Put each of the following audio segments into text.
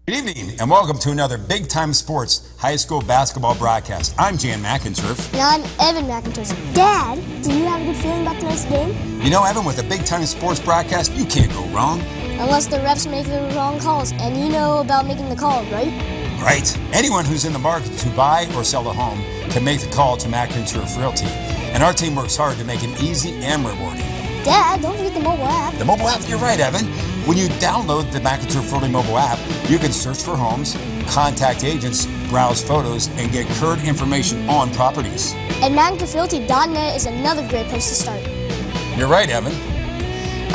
Good evening, and welcome to another Big Time Sports high school basketball broadcast. I'm Jan McInturf. And I'm Evan McInturf. Dad, do you have a good feeling about tonight's game? You know, Evan, with a Big Time Sports broadcast, you can't go wrong. Unless the refs make the wrong calls, and you know about making the call, right? Right. Anyone who's in the market to buy or sell a home can make the call to McInturf Realty. And our team works hard to make it easy and rewarding. Dad, don't forget the mobile app. The mobile app, you're right, Evan. When you download the McInturf Realty mobile app, you can search for homes, contact agents, browse photos, and get current information on properties. And McInturfRealty.net is another great place to start. You're right, Evan.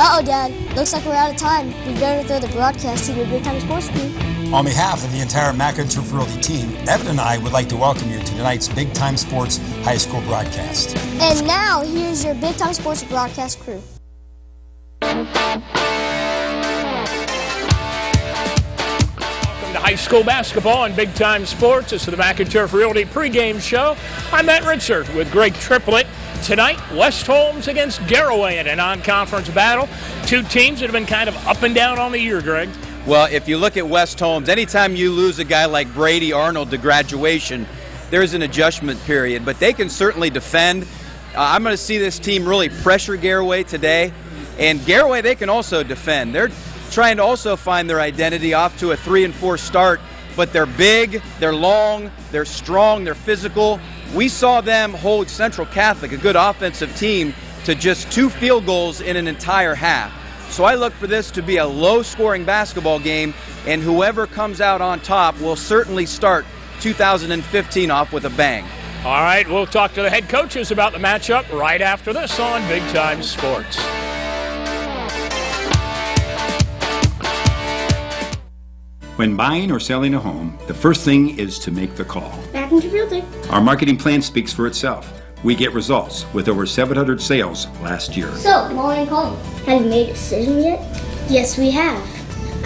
Uh-oh, Dad. Looks like we're out of time. We better throw the broadcast to the Big Time Sports crew. On behalf of the entire McInturf Realty team, Evan and I would like to welcome you to tonight's Big Time Sports high school broadcast. And now, here's your Big Time Sports broadcast crew. High school basketball and Big Time Sports. This is the McInturf Realty pregame show. I'm Matt Richard with Greg Triplett. Tonight, West Holmes against Garaway in a non-conference battle. Two teams that have been kind of up and down on the year, Greg. Well, if you look at West Holmes, anytime you lose a guy like Brady Arnold to graduation, there's an adjustment period, but they can certainly defend. I'm going to see this team really pressure Garaway today, and Garaway, they can also defend. They're trying to also find their identity off to a 3-4 start, but they're big, they're long, they're strong, they're physical. We saw them hold Central Catholic, a good offensive team, to just 2 field goals in an entire half. So I look for this to be a low-scoring basketball game, and whoever comes out on top will certainly start 2015 off with a bang. All right, we'll talk to the head coaches about the matchup right after this on Big Time Sports. When buying or selling a home, the first thing is to make the call. McInturf Realty. Our marketing plan speaks for itself. We get results with over 700 sales last year. So, Molly and Colin, have you made a decision yet? Yes, we have.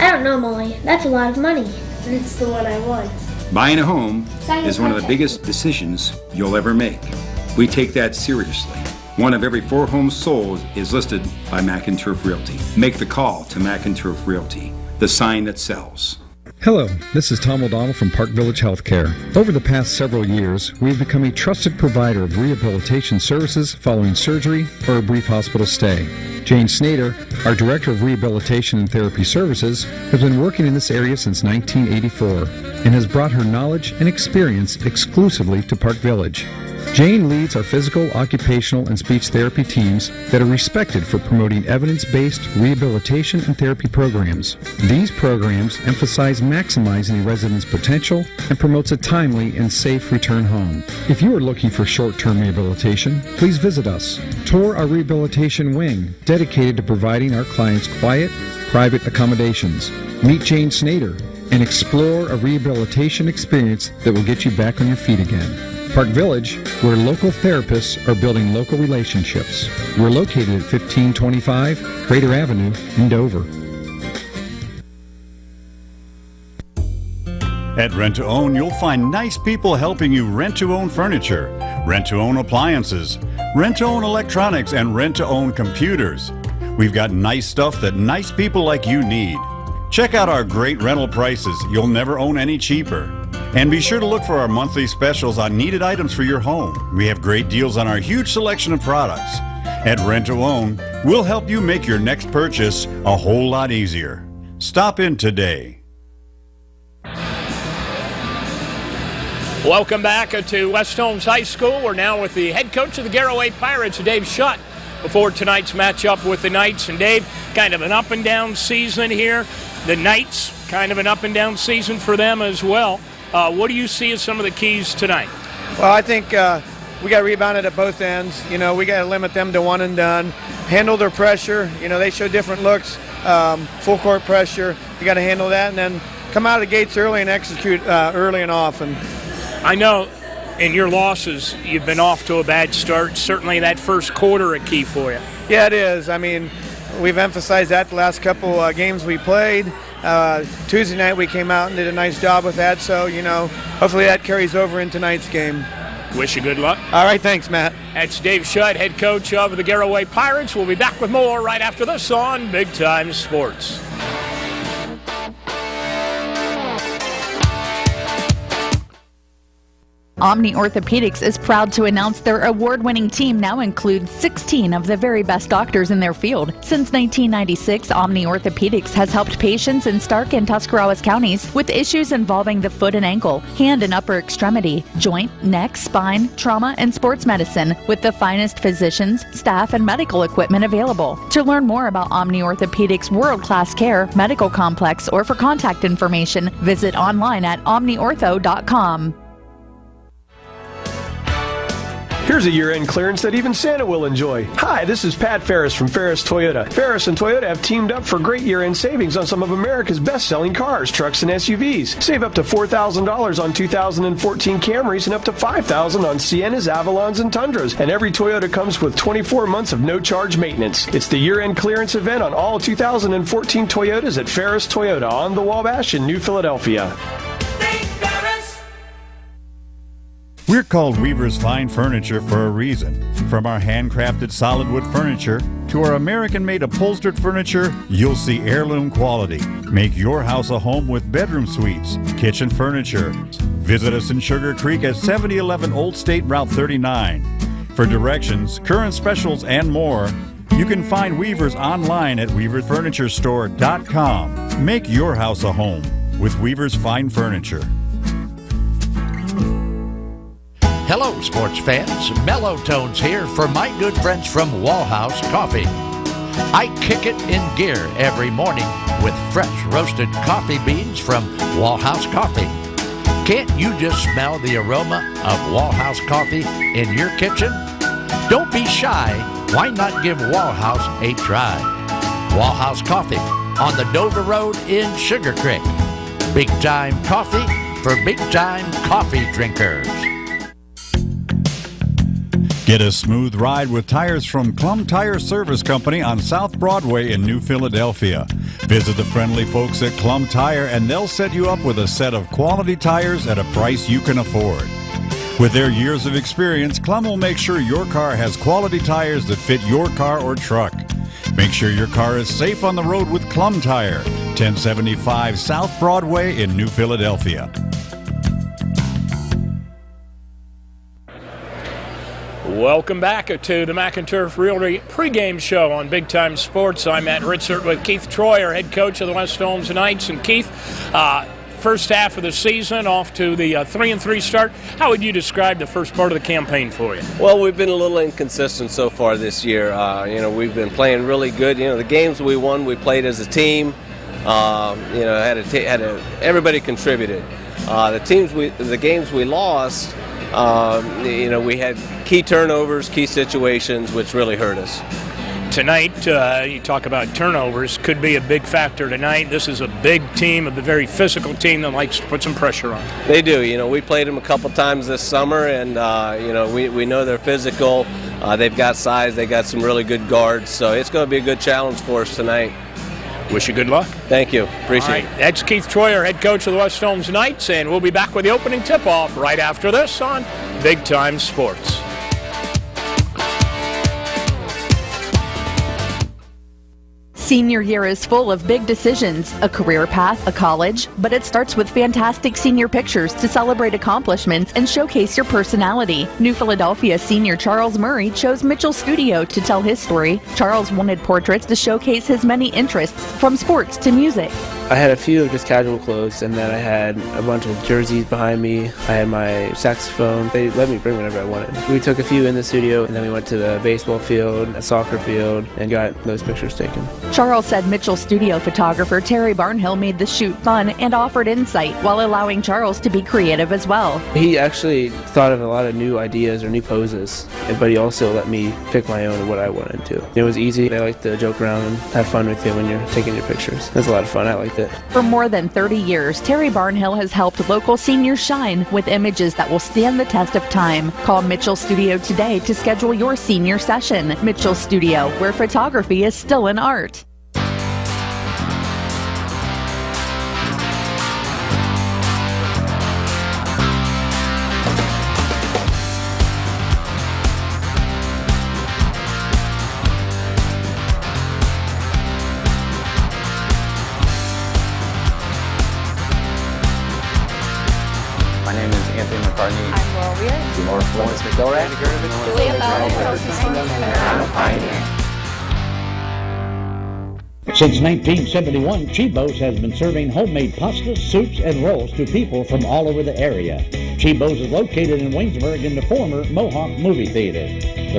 I don't know, Molly. That's a lot of money. But it's the one I want. Buying a home Sign is the one of the contract. biggest decisions you'll ever make. We take that seriously. One of every 4 homes sold is listed by McInturf Realty. Make the call to McInturf Realty, the sign that sells. Hello, this is Tom O'Donnell from Park Village Healthcare. Over the past several years, we've become a trusted provider of rehabilitation services following surgery or a brief hospital stay. Jane Snyder, our Director of Rehabilitation and Therapy Services, has been working in this area since 1984 and has brought her knowledge and experience exclusively to Park Village. Jane leads our physical, occupational, and speech therapy teams that are respected for promoting evidence-based rehabilitation and therapy programs. These programs emphasize maximizing a resident's potential and promotes a timely and safe return home. If you are looking for short-term rehabilitation, please visit us. Tour our rehabilitation wing, dedicated to providing our clients quiet, private accommodations. Meet Jane Snyder and explore a rehabilitation experience that will get you back on your feet again. Park Village, where local therapists are building local relationships. We're located at 1525 Crater Avenue in Dover. At Rent to Own, you'll find nice people helping you rent to own furniture, rent to own appliances, rent to own electronics, and rent to own computers. We've got nice stuff that nice people like you need. Check out our great rental prices. You'll never own any cheaper. And be sure to look for our monthly specials on needed items for your home. We have great deals on our huge selection of products. At Rent to Own, we'll help you make your next purchase a whole lot easier. Stop in today. Welcome back to West Holmes High School. We're now with the head coach of the Garaway Pirates, Dave Schutt, before tonight's matchup with the Knights. And Dave, kind of an up and down season here. The Knights, kind of an up and down season for them as well. What do you see as some of the keys tonight? Well, I think we got rebounded at both ends. You know, we got to limit them to one and done. Handle their pressure. You know, they show different looks. Full court pressure. You got to handle that, and then come out of the gates early and execute early and often. I know in your losses you've been off to a bad start. Certainly that first quarter a key for you. Yeah, it is. I mean, we've emphasized that the last couple games we played. Tuesday night we came out and did a nice job with that, so, you know, hopefully that carries over into tonight's game. Wish you good luck. All right, thanks, Matt. That's Dave Schutt, head coach of the Garaway Pirates. We'll be back with more right after this on Big Time Sports. Omni Orthopedics is proud to announce their award-winning team now includes 16 of the very best doctors in their field. Since 1996, Omni Orthopedics has helped patients in Stark and Tuscarawas counties with issues involving the foot and ankle, hand and upper extremity, joint, neck, spine, trauma, and sports medicine, with the finest physicians, staff, and medical equipment available. To learn more about Omni Orthopedics' world-class care, medical complex, or for contact information, visit online at omniortho.com. Here's a year-end clearance that even Santa will enjoy. Hi, this is Pat Ferris from Ferris Toyota. Ferris and Toyota have teamed up for great year-end savings on some of America's best-selling cars, trucks, and SUVs. Save up to $4,000 on 2014 Camrys and up to $5,000 on Siennas, Avalons, and Tundras. And every Toyota comes with 24 months of no-charge maintenance. It's the year-end clearance event on all 2014 Toyotas at Ferris Toyota on the Wabash in New Philadelphia. We're called Weaver's Fine Furniture for a reason. From our handcrafted solid wood furniture to our American-made upholstered furniture, you'll see heirloom quality. Make your house a home with bedroom suites, kitchen furniture. Visit us in Sugar Creek at 7011 Old State Route 39. For directions, current specials, and more, you can find Weaver's online at weaverfurniturestore.com. Make your house a home with Weaver's Fine Furniture. Hello, sports fans. Mellow Tones here for my good friends from Wallhouse Coffee. I kick it in gear every morning with fresh roasted coffee beans from Wallhouse Coffee. Can't you just smell the aroma of Wallhouse Coffee in your kitchen? Don't be shy. Why not give Wallhouse a try? Wallhouse Coffee on the Dover Road in Sugar Creek. Big time coffee for big time coffee drinkers. Get a smooth ride with tires from Clum Tire Service Company on South Broadway in New Philadelphia. Visit the friendly folks at Clum Tire and they'll set you up with a set of quality tires at a price you can afford. With their years of experience, Clum will make sure your car has quality tires that fit your car or truck. Make sure your car is safe on the road with Clum Tire, 1075 South Broadway in New Philadelphia. Welcome back to the McInturf Realty pregame show on Big Time Sports. I'm Matt Ritzert with Keith Troyer, head coach of the West Holmes Knights. And Keith, first half of the season, off to the 3-3 start. How would you describe the first part of the campaign for you? Well, we've been a little inconsistent so far this year. We've been playing really good. The games we won, we played as a team. Everybody contributed. The games we lost, we had key turnovers, key situations, which really hurt us. Tonight, you talk about turnovers, could be a big factor tonight. This is a big team, a very physical team that likes to put some pressure on. They do. We played them a couple times this summer, and we know they're physical. They've got size. They got some really good guards, so it's going to be a good challenge for us tonight. Wish you good luck. Thank you. Appreciate it. That's Keith Troyer, head coach of the West Holmes Knights, and we'll be back with the opening tip-off right after this on Big Time Sports. Senior year is full of big decisions, a career path, a college, but it starts with fantastic senior pictures to celebrate accomplishments and showcase your personality. New Philadelphia senior Charles Murray chose Mitchell Studio to tell his story. Charles wanted portraits to showcase his many interests, from sports to music. I had a few of just casual clothes, and then I had a bunch of jerseys behind me. I had my saxophone. They let me bring whatever I wanted. We took a few in the studio, and then we went to the baseball field, a soccer field, and got those pictures taken. Charles said Mitchell Studio photographer Terry Barnhill made the shoot fun and offered insight while allowing Charles to be creative as well. He actually thought of a lot of new ideas or new poses, but he also let me pick my own and what I wanted to. It was easy. They like to joke around and have fun with you when you're taking your pictures. It was a lot of fun. I liked it. For more than 30 years, Terry Barnhill has helped local seniors shine with images that will stand the test of time. Call Mitchell Studio today to schedule your senior session. Mitchell Studio, where photography is still an art. My name is Anthony McCartney. I'm Laurel Weir. Lawrence McDowell. Julia Bell. I'm a pioneer. Since 1971, Chibo's has been serving homemade pastas, soups, and rolls to people from all over the area. Chibo's is located in Waynesburg in the former Mohawk Movie Theater.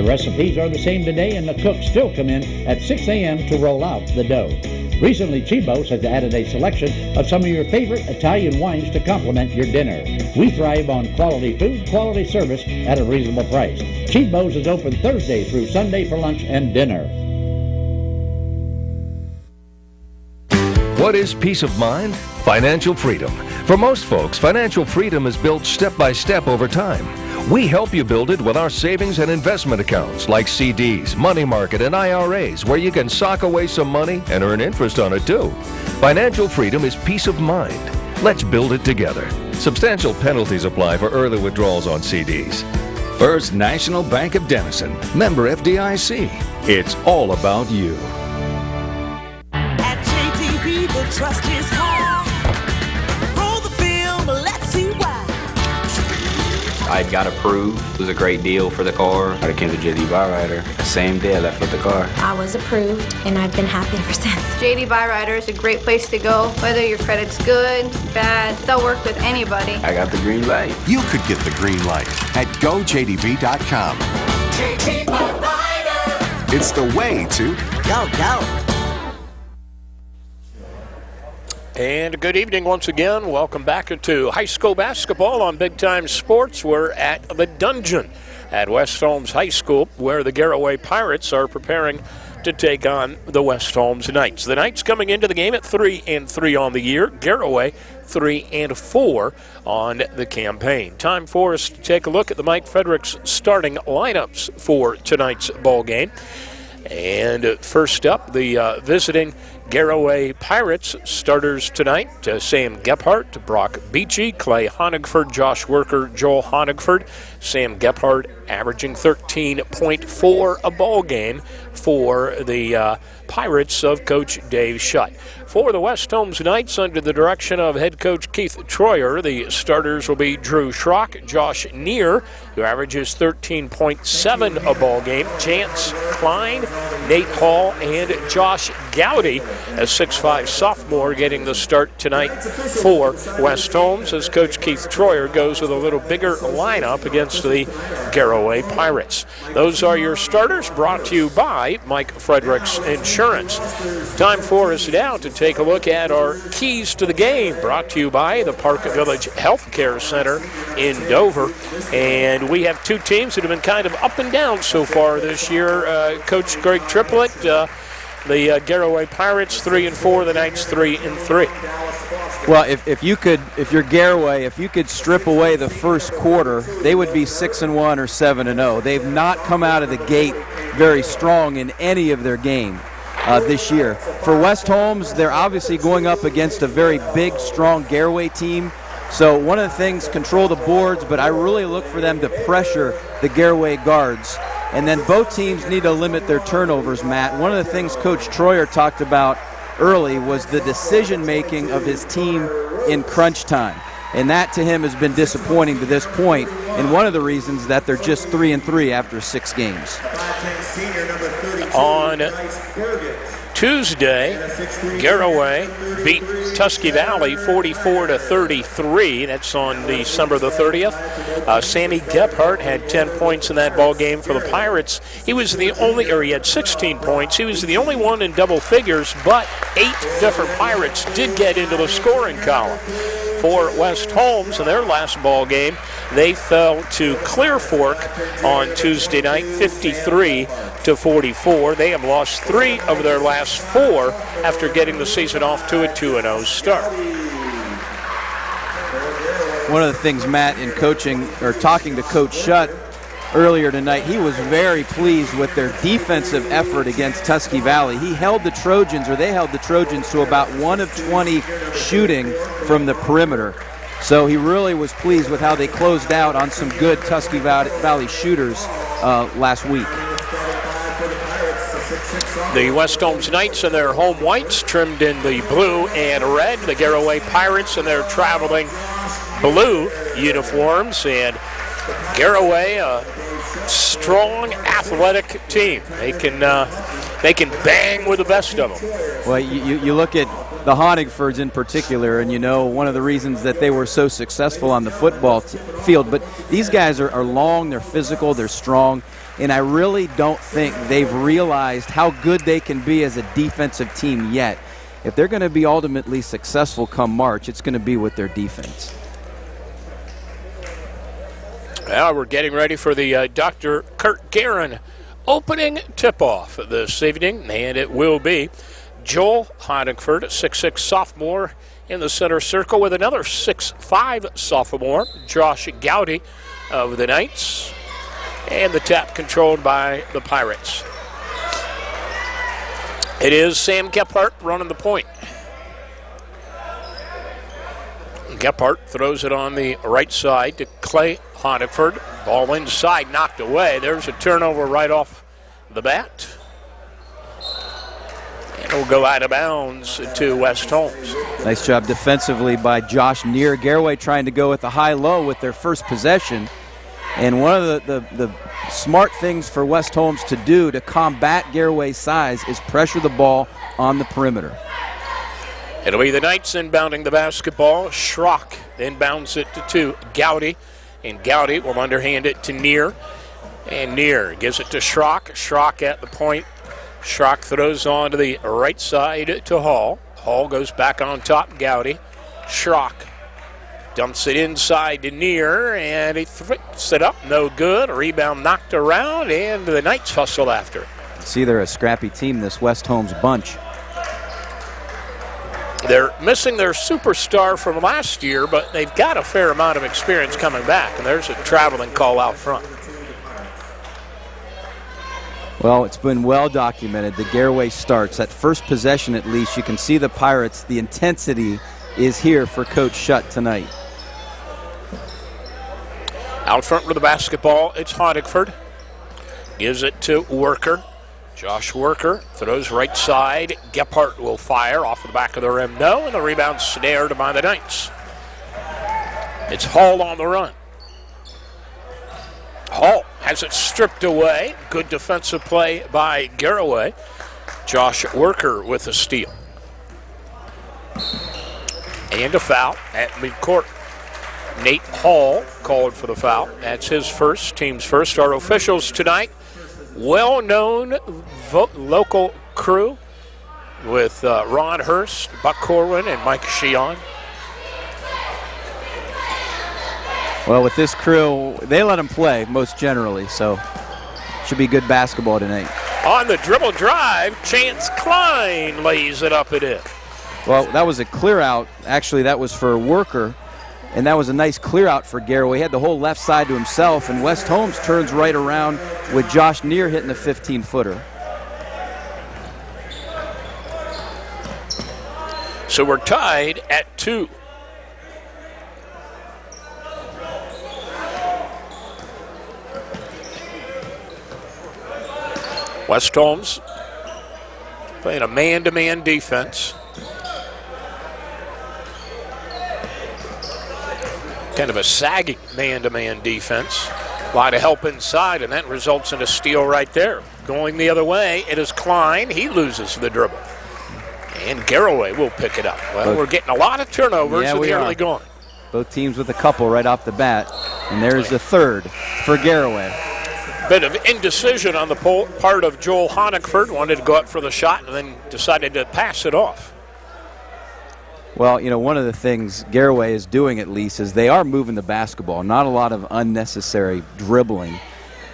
The recipes are the same today, and the cooks still come in at 6 a.m. to roll out the dough. Recently, Chibo's has added a selection of some of your favorite Italian wines to complement your dinner. We thrive on quality food, quality service at a reasonable price. Chibo's is open Thursday through Sunday for lunch and dinner. What is peace of mind? Financial freedom. For most folks, financial freedom is built step by step over time. We help you build it with our savings and investment accounts like CDs, money market, and IRAs, where you can sock away some money and earn interest on it too. Financial freedom is peace of mind. Let's build it together. Substantial penalties apply for early withdrawals on CDs. First National Bank of Denison, member FDIC. It's all about you. The trust is high. Roll the film, let's see why. I got approved. It was a great deal for the car. I came to JD Byrider the same day I left with the car. I was approved, and I've been happy ever since. JD Byrider is a great place to go. Whether your credit's good, bad, they'll work with anybody. I got the green light. You could get the green light at GoJDB.com. JD Byrider. It's the way to go. And good evening once again. Welcome back to high school basketball on Big Time Sports. We're at the Dungeon at West Holmes High School, where the Garaway Pirates are preparing to take on the West Holmes Knights. The Knights coming into the game at 3-3 on the year. Garaway 3-4 on the campaign. Time for us to take a look at the Mike Fredericks starting lineups for tonight's ball game. And first up, the visiting Garaway Pirates starters tonight: Sam Gephardt, Brock Beachy, Clay Honigford, Josh Worker, Joel Honigford. Sam Gephardt averaging 13.4 a ball game for the Pirates of Coach Dave Shutt. For the West Holmes Knights, under the direction of head coach Keith Troyer, the starters will be Drew Schrock, Josh Neer, who averages 13.7 a ball game, Chance Klein, Nate Hall, and Josh Gowdy, a 6'5 sophomore, getting the start tonight for West Holmes, as Coach Keith Troyer goes with a little bigger lineup against the Garaway Pirates. Those are your starters, brought to you by Mike Fredericks Insurance. Time for us now to take a look at our keys to the game, brought to you by the Park Village Health Care Center in Dover. And we have two teams that have been kind of up and down so far this year. Coach Greg Triplett, the Garaway Pirates 3-4, the Knights 3-3. Well, if you're Garaway, if you could strip away the first quarter, they would be 6-1 or 7-0. They've not come out of the gate very strong in any of their game this year. For West Holmes, they're obviously going up against a very big, strong Garaway team. So one of the things, control the boards, but I really look for them to pressure the Garaway guards. And then both teams need to limit their turnovers, Matt. One of the things Coach Troyer talked about early was the decision-making of his team in crunch time. And that, to him, has been disappointing to this point, and one of the reasons that they're just 3-3 after 6 games. On Tuesday, Garaway beat Tusky Valley 44-33. That's on December the 30th. Sammy Gephardt had 10 points in that ball game for the Pirates. He had 16 points. He was the only one in double figures, but 8 different Pirates did get into the scoring column. For West Holmes, in their last ball game, they fell to Clear Fork on Tuesday night, 53-44. They have lost 3 of their last 4 after getting the season off to a 2-0 start. One of the things, Matt, in coaching or talking to Coach Shutt earlier tonight, he was very pleased with their defensive effort against Tusky Valley. They held the Trojans to about 1 of 20 shooting from the perimeter. So he really was pleased with how they closed out on some good Tusky Valley shooters last week. The West Holmes Knights in their home whites, trimmed in the blue and red. The Garaway Pirates in their traveling blue uniforms. And Garaway, a strong, athletic team. They can bang with the best of them. Well, you look at the Honigfords in particular, and you know one of the reasons that they were so successful on the football field. But these guys are long, they're physical, they're strong, and I really don't think they've realized how good they can be as a defensive team yet. If they're going to be ultimately successful come March, it's going to be with their defense. Well, we're getting ready for the Dr. Kurt Guerin opening tip-off this evening, and it will be Joel Honigford, a 6'6 sophomore in the center circle with another 6'5 sophomore, Josh Gowdy of the Knights, and the tap controlled by the Pirates. It is Sam Gephardt running the point. Gephardt throws it on the right side to Clay Honigford. Ball inside, knocked away. There's a turnover right off the bat. And it'll go out of bounds to West Holmes. Nice job defensively by Josh Neer. Garaway trying to go with the high-low with their first possession. And one of the smart things for West Holmes to do to combat Garaway's size is pressure the ball on the perimeter. It'll be the Knights inbounding the basketball. Schrock inbounds it to Gowdy, and Gowdy will underhand it to Neer. And Neer gives it to Schrock. Schrock at the point. Schrock throws on to the right side to Hall. Hall goes back on top, Gowdy. Schrock dumps it inside to Neer, and he throws it up, no good. A rebound knocked around, and the Knights hustle after. See, they're a scrappy team, this West Holmes bunch. They're missing their superstar from last year, but they've got a fair amount of experience coming back, and there's a traveling call out front. Well, it's been well documented. The Garaway starts. That first possession, at least, you can see the Pirates. The intensity is here for Coach Schutt tonight. Out front with the basketball, it's Honigford. Gives it to Worker. Josh Worker throws right side. Gephardt will fire off the back of the rim. No, and the rebound snared by the Knights. It's Hall on the run. Hall has it stripped away. Good defensive play by Garaway. Josh Worker with a steal. And a foul at midcourt. Nate Hall called for the foul. That's his first, team's first. Our officials tonight, well-known local crew with Ron Hurst, Buck Corwin, and Mike Sheehan. Well, with this crew, they let them play most generally, so should be good basketball tonight. On the dribble drive, Chance Klein lays it up and in. Well, that was a clear out. Actually, that was for Worker, and that was a nice clear out for Garaway. He had the whole left side to himself, and West Holmes turns right around with Josh Neer hitting a 15-footer. So we're tied at 2. West Holmes playing a man-to-man defense. Kind of a sagging man-to-man defense. A lot of help inside, and that results in a steal right there. Going the other way, it is Klein. He loses the dribble. And Garaway will pick it up. Well, we're getting a lot of turnovers in the early going. Both teams with a couple right off the bat. And there's the third for Garaway. Bit of indecision on the part of Joel Honigford. Wanted to go up for the shot and then decided to pass it off. Well, you know, one of the things Garaway is doing at least is they are moving the basketball. Not a lot of unnecessary dribbling.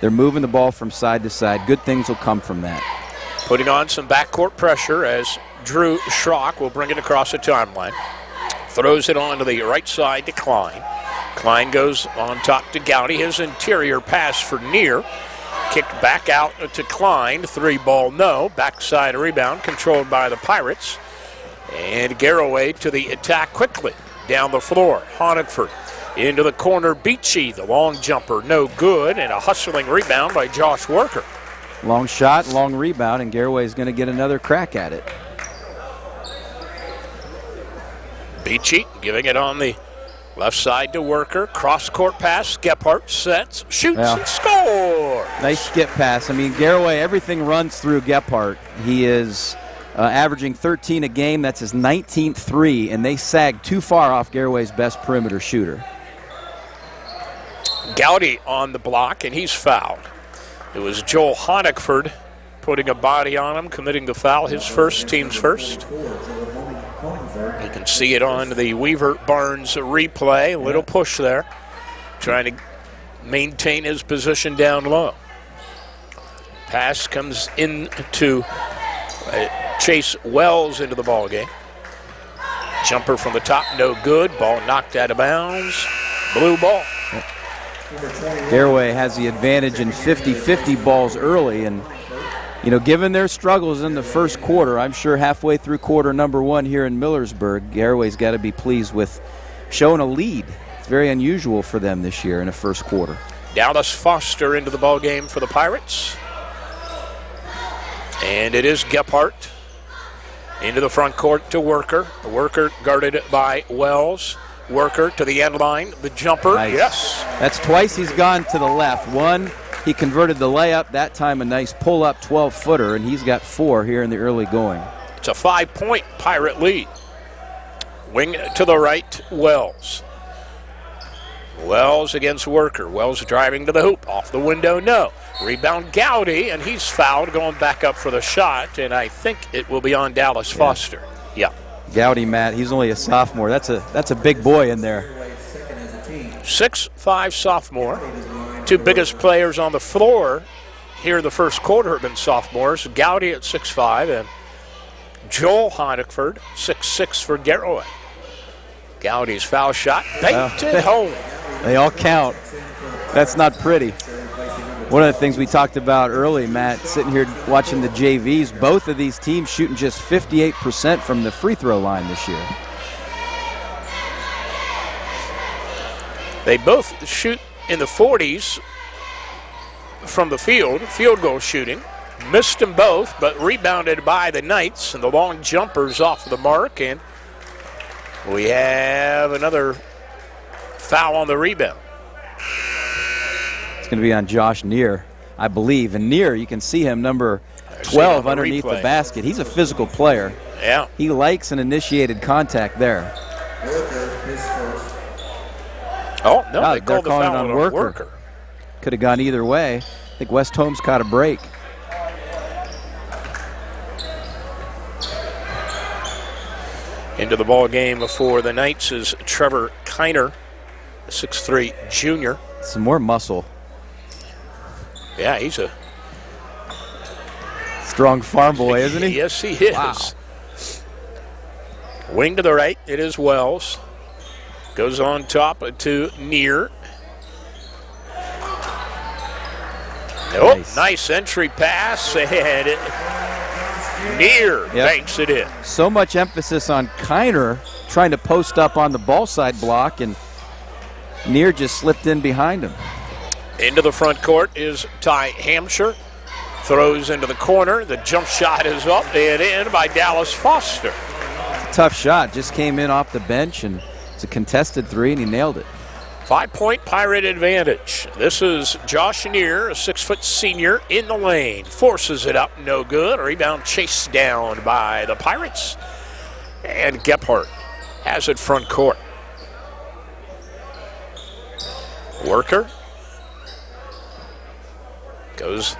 They're moving the ball from side to side. Good things will come from that. Putting on some backcourt pressure as Drew Schrock will bring it across the timeline. Throws it on to the right side to Klein. Klein goes on top to Gowdy. His interior pass for Neer. Kicked back out to Klein. 3-ball no. Backside rebound controlled by the Pirates. And Garaway to the attack quickly. Down the floor. Honigford into the corner. Beachy, the long jumper, no good. And a hustling rebound by Josh Worker. Long shot, long rebound, and Garaway is going to get another crack at it. Beachy giving it on the Left side to Worker, cross-court pass, Gephardt sets, shoots, and scores! Nice skip pass. I mean, Garaway, everything runs through Gephardt. He is averaging 13 a game. That's his 19th three, and they sag too far off Garaway's best perimeter shooter. Gowdy on the block, and he's fouled. It was Joel Honigford putting a body on him, committing the foul, his first, team's first. You can see it on the Weaver Barnes replay. A little push there, trying to maintain his position down low. Pass comes into Chase Wells into the ball game. Jumper from the top, no good. Ball knocked out of bounds. Blue ball. Garaway has the advantage in 50-50 balls early, and you know, given their struggles in the first quarter, I'm sure halfway through quarter number one here in Millersburg, Garaway's got to be pleased with showing a lead. It's very unusual for them this year in a first quarter. Dallas Foster into the ball game for the Pirates. And it is Gephardt into the front court to Worker. Worker guarded by Wells. Worker to the end line. The jumper. Nice. Yes. That's twice he's gone to the left. One, he converted the layup. That time a nice pull-up 12-footer, and he's got 4 here in the early going. It's a 5-point Pirate lead. Wing to the right, Wells. Wells against Worker. Wells driving to the hoop. Off the window, no. Rebound Gowdy, and he's fouled, going back up for the shot, and I think it will be on Dallas Foster. Yeah. Gowdy, Matt, he's only a sophomore. That's a big boy in there. 6'5" sophomore. 2 biggest players on the floor here in the first quarter have been sophomores. Gowdy at 6'5", and Joel Honigford, 6'6" for Garaway. Gowdy's foul shot, painted home. They all count. That's not pretty. One of the things we talked about early, Matt, sitting here watching the JVs, both of these teams shooting just 58% from the free throw line this year. They both shoot in the 40s from the field goal shooting. Missed them both, but rebounded by the Knights, and the long jumper's off the mark, and we have another foul on the rebound. It's going to be on Josh Neer, I believe. And Neer, you can see him, number 12 underneath the basket. He's a physical player. Yeah. He likes an initiated contact there. Oh, no, they they're called the calling foul on Worker. Could have gone either way. I think West Holmes caught a break. Into the ball game for the Knights is Trevor Kiner, a 6'3" junior. Some more muscle. Yeah, he's a strong farm boy, isn't he? Yes, he is. Wow. Wing to the right, it is Wells. Goes on top to Neer. Oh, nice entry pass, and Neer banks it in. So much emphasis on Kiner trying to post up on the ball side block, and Neer just slipped in behind him. Into the front court is Ty Hampshire. Throws into the corner. The jump shot is up and in by Dallas Foster. Tough shot. Just came in off the bench, and it's a contested 3, and he nailed it. 5-point Pirate advantage. This is Josh Neer, a 6-foot senior, in the lane. Forces it up, no good. Rebound chased down by the Pirates. And Gephardt has it front court. Worker goes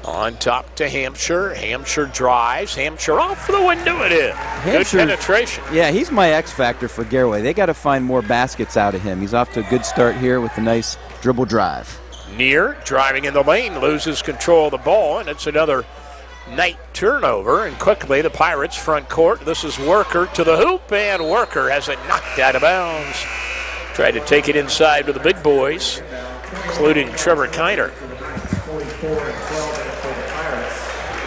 on top to Hampshire. Hampshire drives. Hampshire off the window it is. Good penetration. Yeah, he's my X factor for Garaway. They got to find more baskets out of him. He's off to a good start here with a nice dribble drive. Neer driving in the lane, loses control of the ball, and it's another Knight turnover. And quickly the Pirates front court. This is Worker to the hoop, and Worker has it knocked out of bounds. Tried to take it inside with the big boys, including Trevor Kiner.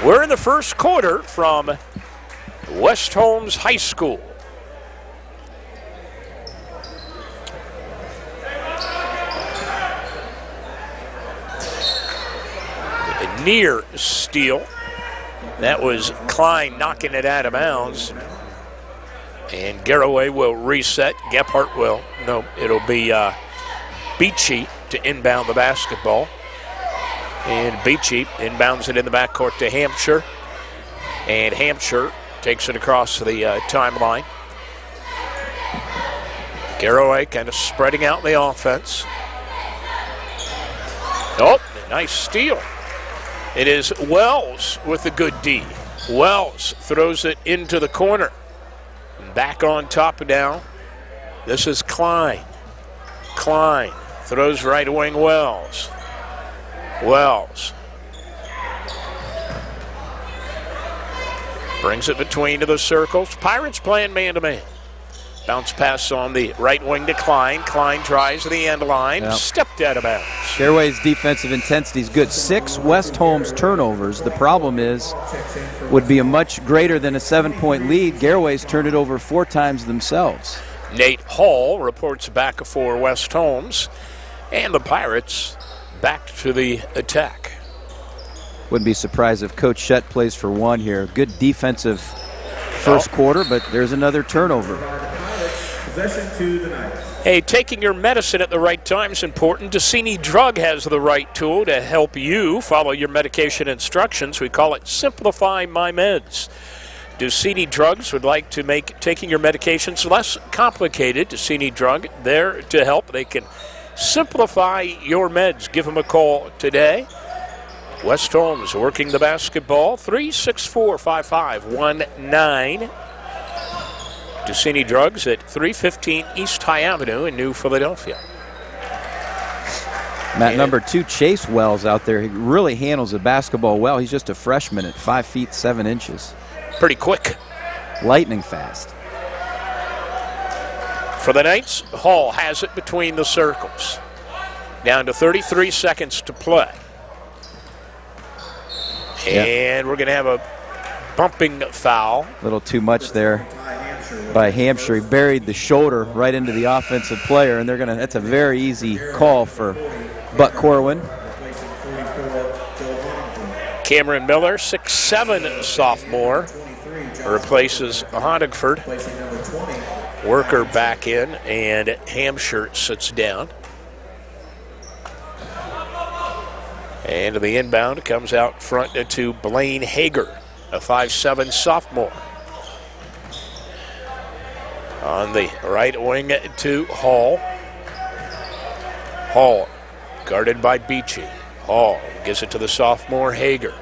We're in the first quarter from West Holmes High School. A near steal. That was Klein knocking it out of bounds. And Garaway will reset. Gephardt will. No, it'll be Beachy to inbound the basketball. And Beachy inbounds it in the backcourt to Hampshire. And Hampshire takes it across the timeline. Garaway kind of spreading out the offense. Oh, nice steal. It is Wells with a good D. Wells throws it into the corner. Back on top now. This is Klein. Klein throws right wing Wells. Wells brings it between to the circles. Pirates playing man-to-man. Bounce pass on the right wing to Klein. Klein tries the end line. Yep. Stepped out of bounds. Garaway's defensive intensity is good. 6 West Holmes turnovers. The problem would be a much greater than a 7-point lead. Garaway's turned it over 4 times themselves. Nate Hall reports back for West Holmes. And the Pirates back to the attack. Wouldn't be surprised if Coach Shett plays for 1 here. Good defensive first quarter, but there's another turnover. Possession to the Knights. Hey, taking your medicine at the right time is important. Decini Drug has the right tool to help you follow your medication instructions. We call it Simplify My Meds. Decini Drugs would like to make taking your medications less complicated. Decini Drug, there to help. They can simplify your meds. Give them a call today. West Holmes working the basketball. 3-6-4-5-5-1-9. Decini Drugs at 315 East High Avenue in New Philadelphia. Matt, number 2, Chase Wells out there. He really handles the basketball well. He's just a freshman at 5 feet 7 inches. Pretty quick. Lightning fast. For the Knights, Hall has it between the circles. Down to 33 seconds to play. And we're going to have a bumping foul. A little too much there by Hampshire. He buried the shoulder right into the offensive player, and that's a very easy call for Buck Corwin. Cameron Miller, 6'7" sophomore, replaces Honigford. Worker back in, and Hampshire sits down. And the inbound comes out front to Blaine Hager, a 5'7" sophomore. On the right wing to Hall. Hall guarded by Beachy. Hall gives it to the sophomore Hager.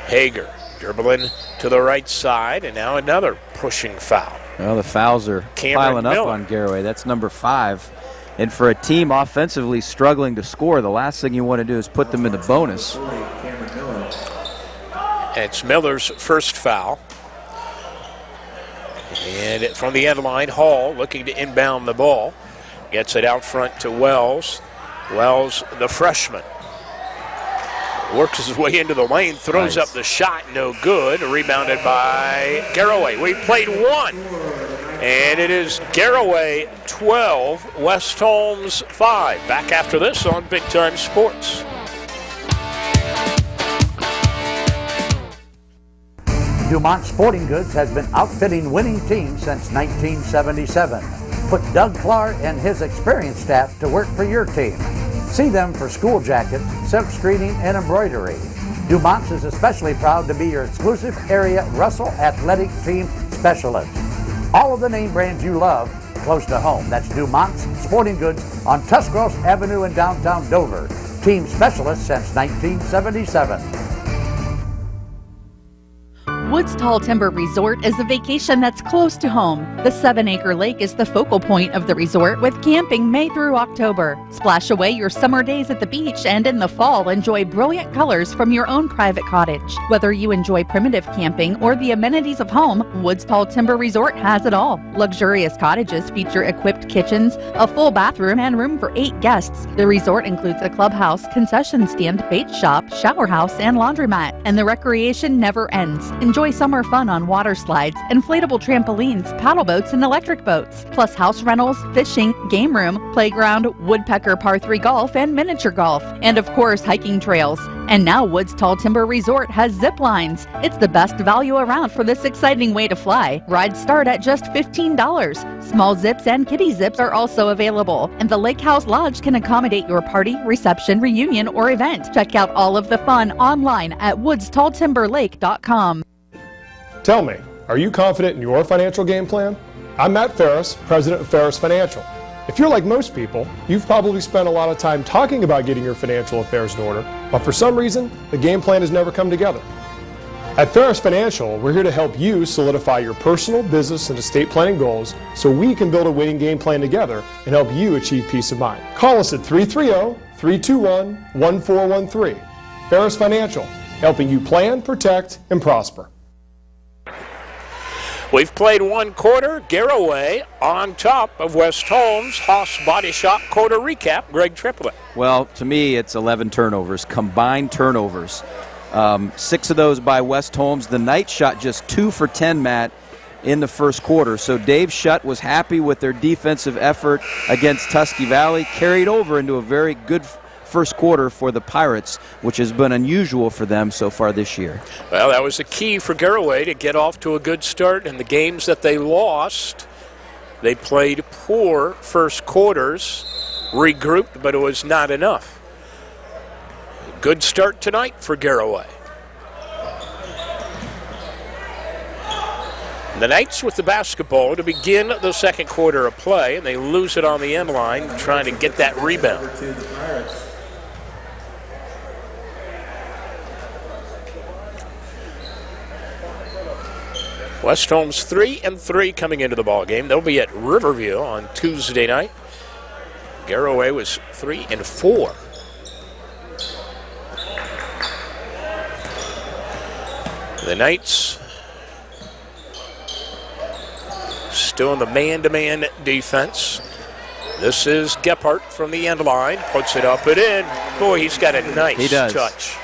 Hager dribbling to the right side, and now another pushing foul. Well, the fouls are piling up on Garaway. That's number 5. And for a team offensively struggling to score, the last thing you want to do is put them in the bonus. It's Miller's first foul. And from the end line, Hall looking to inbound the ball. Gets it out front to Wells. Wells, the freshman. Works his way into the lane, throws up the shot, no good. Rebounded by Garaway. We played 1. And it is Garaway 12, West Holmes 5. Back after this on Big Time Sports. Dumont Sporting Goods has been outfitting winning teams since 1977. Put Doug Clark and his experienced staff to work for your team. See them for school jackets, silk screening, and embroidery. Dumont's is especially proud to be your exclusive area Russell Athletic Team Specialist. All of the name brands you love close to home. That's Dumont's Sporting Goods on Tuscarawas Avenue in downtown Dover. Team specialist since 1977. Woods Tall Timber Resort is a vacation that's close to home. The 7-acre lake is the focal point of the resort with camping May through October. Splash away your summer days at the beach and in the fall enjoy brilliant colors from your own private cottage. Whether you enjoy primitive camping or the amenities of home, Woods Tall Timber Resort has it all. Luxurious cottages feature equipped kitchens, a full bathroom, and room for 8 guests. The resort includes a clubhouse, concession stand, bait shop, shower house, and laundromat, and the recreation never ends. Enjoy Enjoy summer fun on water slides, inflatable trampolines, paddle boats, and electric boats. Plus house rentals, fishing, game room, playground, woodpecker par 3 golf, and miniature golf. And of course, hiking trails. And now Woods Tall Timber Resort has zip lines. It's the best value around for this exciting way to fly. Rides start at just $15. Small zips and kiddie zips are also available. And the Lake House Lodge can accommodate your party, reception, reunion, or event. Check out all of the fun online at woodstalltimberlake.com. Tell me, are you confident in your financial game plan? I'm Matt Ferris, president of Ferris Financial. If you're like most people, you've probably spent a lot of time talking about getting your financial affairs in order, but for some reason, the game plan has never come together. At Ferris Financial, we're here to help you solidify your personal, business, and estate planning goals so we can build a winning game plan together and help you achieve peace of mind. Call us at 330-321-1413. Ferris Financial, helping you plan, protect, and prosper. We've played one quarter. Garaway on top of West Holmes. Haas Body Shop quarter recap. Greg Triplett. Well, to me, it's 11 turnovers, combined turnovers. 6 of those by West Holmes. The Knights shot just 2 for 10, Matt, in the first quarter. So Dave Schutt was happy with their defensive effort against Tusky Valley. Carried over into a very good first quarter for the Pirates, which has been unusual for them so far this year. Well, that was the key for Garaway to get off to a good start. In the games that they lost, they played poor first quarters, regrouped, but it was not enough. Good start tonight for Garaway. The Knights with the basketball to begin the second quarter of play, and they lose it on the end line, trying to get that rebound. West Holmes 3-3 coming into the ball game. They'll be at Riverview on Tuesday night. Garaway was 3-4. The Knights still in the man-to-man defense. This is Gephardt from the end line. Puts it up and in. Boy, he's got a nice touch.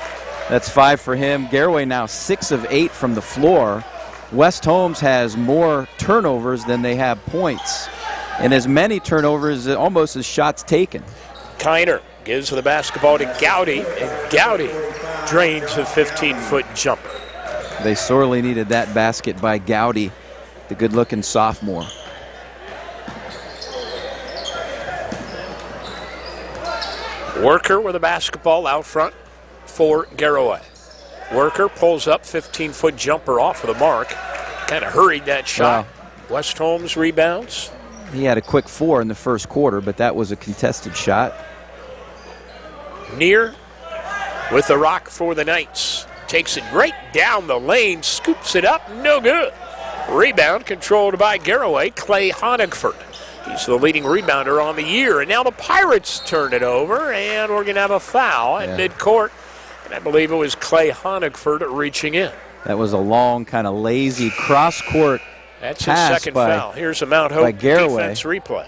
That's 5 for him. Garaway now 6 of 8 from the floor. West Holmes has more turnovers than they have points, and as many turnovers almost as shots taken. Kiner gives the basketball to Gowdy, and Gowdy drains a 15-foot jumper. They sorely needed that basket by Gowdy, the good-looking sophomore. Worker with the basketball out front for Garaway. Worker pulls up, 15-foot jumper off of the mark. Kind of hurried that shot. Wow. West Holmes rebounds. He had a quick 4 in the first quarter, but that was a contested shot. Near with the rock for the Knights. Takes it right down the lane, scoops it up, no good. Rebound controlled by Garaway, Clay Honigford. He's the leading rebounder on the year. And now the Pirates turn it over, and we're going to have a foul at midcourt. And I believe it was Clay Honigford reaching in. That was a long, kind of lazy cross-court That's his second foul. Here's a Mount Hope defense replay.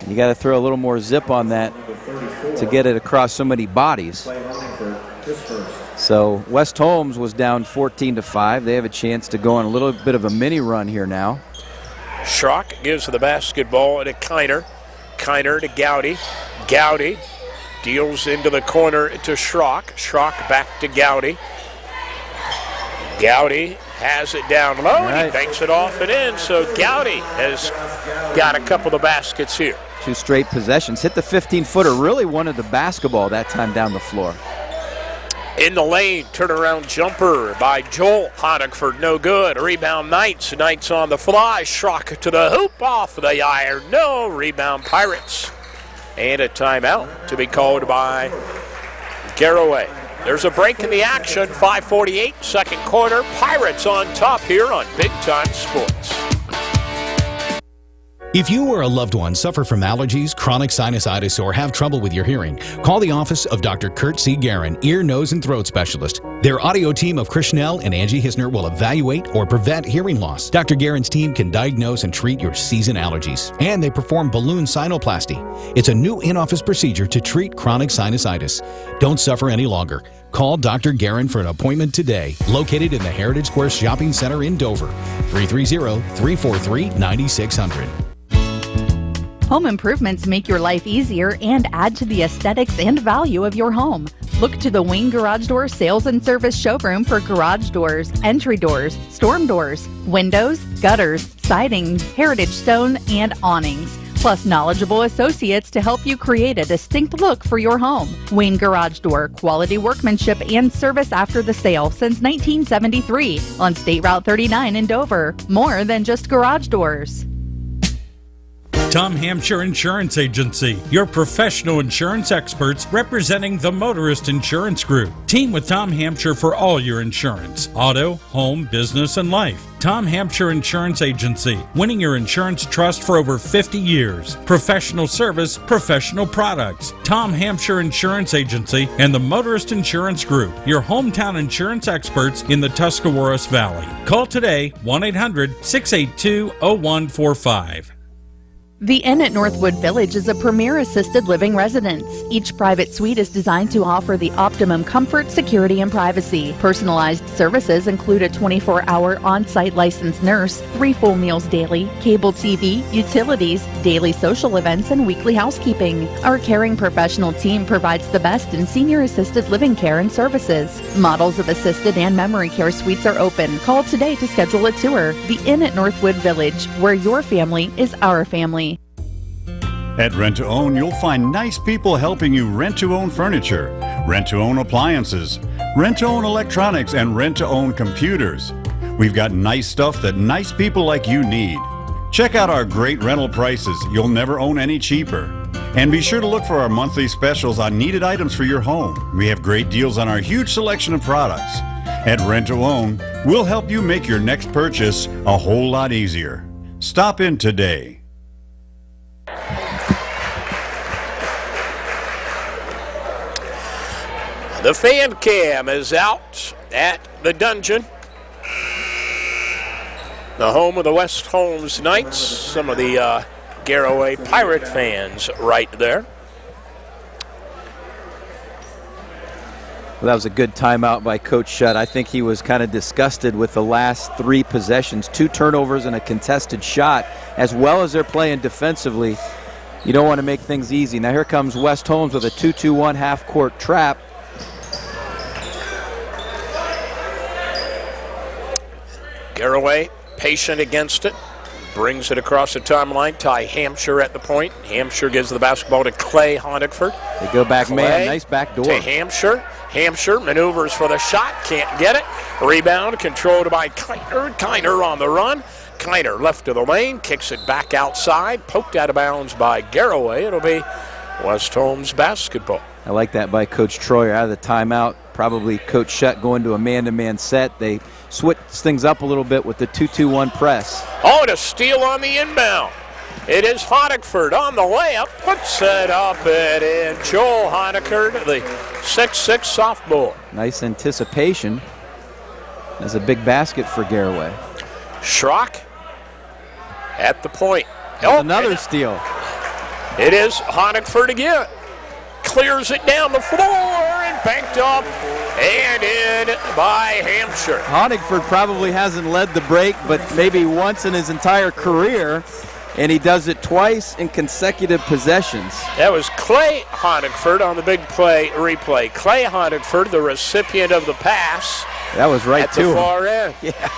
You got to throw a little more zip on that to get it across so many bodies. So West Holmes was down 14-5. They have a chance to go on a little bit of a mini run here now. Schrock gives the basketball to Kiner. Kiner to Gowdy. Gowdy deals into the corner to Schrock. Schrock back to Gowdy. Gowdy has it down low, and he banks it off and in. So Gowdy has got a couple of baskets here. 2 straight possessions. Hit the 15-footer. Really wanted the basketball that time down the floor. In the lane, turnaround jumper by Joel Honigford, no good. Rebound Knights. Knights on the fly. Schrock to the hoop, off the iron. No, rebound Pirates. And a timeout to be called by Garaway. There's a break in the action. 5:48, second quarter. Pirates on top here on Big Time Sports. If you or a loved one suffer from allergies, chronic sinusitis, or have trouble with your hearing, call the office of Dr. Kurt C. Guerin, ear, nose, and throat specialist. Their audio team of Chris Schnell and Angie Hisner will evaluate or prevent hearing loss. Dr. Guerin's team can diagnose and treat your season allergies, and they perform balloon sinuplasty. It's a new in-office procedure to treat chronic sinusitis. Don't suffer any longer. Call Dr. Guerin for an appointment today. Located in the Heritage Square Shopping Center in Dover. 330-343-9600. Home improvements make your life easier and add to the aesthetics and value of your home. Look to the Wayne Garage Door Sales and Service Showroom for garage doors, entry doors, storm doors, windows, gutters, siding, heritage stone, and awnings. Plus knowledgeable associates to help you create a distinct look for your home. Wayne Garage Door, quality workmanship and service after the sale since 1973 on State Route 39 in Dover. More than just garage doors. Tom Hampshire Insurance Agency, your professional insurance experts representing the Motorist Insurance Group. Team with Tom Hampshire for all your insurance, auto, home, business, and life. Tom Hampshire Insurance Agency, winning your insurance trust for over 50 years. Professional service, professional products. Tom Hampshire Insurance Agency and the Motorist Insurance Group, your hometown insurance experts in the Tuscarawas Valley. Call today, 1-800-682-0145. The Inn at Northwood Village is a premier assisted living residence. Each private suite is designed to offer the optimum comfort, security, and privacy. Personalized services include a 24-hour on-site licensed nurse, 3 full meals daily, cable TV, utilities, daily social events, and weekly housekeeping. Our caring professional team provides the best in senior assisted living care and services. Models of assisted and memory care suites are open. Call today to schedule a tour. The Inn at Northwood Village, where your family is our family. At Rent to Own, you'll find nice people helping you rent to own furniture, rent to own appliances, rent to own electronics, and rent to own computers. We've got nice stuff that nice people like you need. Check out our great rental prices. You'll never own any cheaper. And be sure to look for our monthly specials on needed items for your home. We have great deals on our huge selection of products. At Rent to Own, we'll help you make your next purchase a whole lot easier. Stop in today. The fan cam is out at the Dungeon, the home of the West Holmes Knights. Some of the Garaway Pirate fans right there. Well, that was a good timeout by Coach Shutt. I think he was kind of disgusted with the last 3 possessions, 2 turnovers and a contested shot, as well as they're playing defensively. You don't want to make things easy. Now here comes West Holmes with a 2-2-1 half-court trap. Garaway patient against it, brings it across the timeline. Ty Hampshire at the point. Hampshire gives the basketball to Clay Honigford. They go back, Clay man, nice back door. To Hampshire. Hampshire maneuvers for the shot, can't get it. Rebound controlled by Kiner. Kiner on the run. Kiner left to the lane, kicks it back outside, poked out of bounds by Garaway. It'll be West Holmes basketball. I like that by Coach Troyer out of the timeout. Probably Coach Shutt going to a man-to-man set. They switch things up a little bit with the 2-2-1 press. Oh, and a steal on the inbound. It is Honigford on the layup, puts it up and in. Joel Honigford, the 6'6" sophomore. Nice anticipation. That's a big basket for Garaway. Schrock at the point. Another steal. It is Honigford again. Clears it down the floor and banked up and in by Hampshire. Honigford probably hasn't led the break, but maybe once in his entire career, and he does it twice in consecutive possessions. That was Clay Honigford on the big play replay. Clay Honigford, the recipient of the pass. That was right to him. At the far end. Yeah.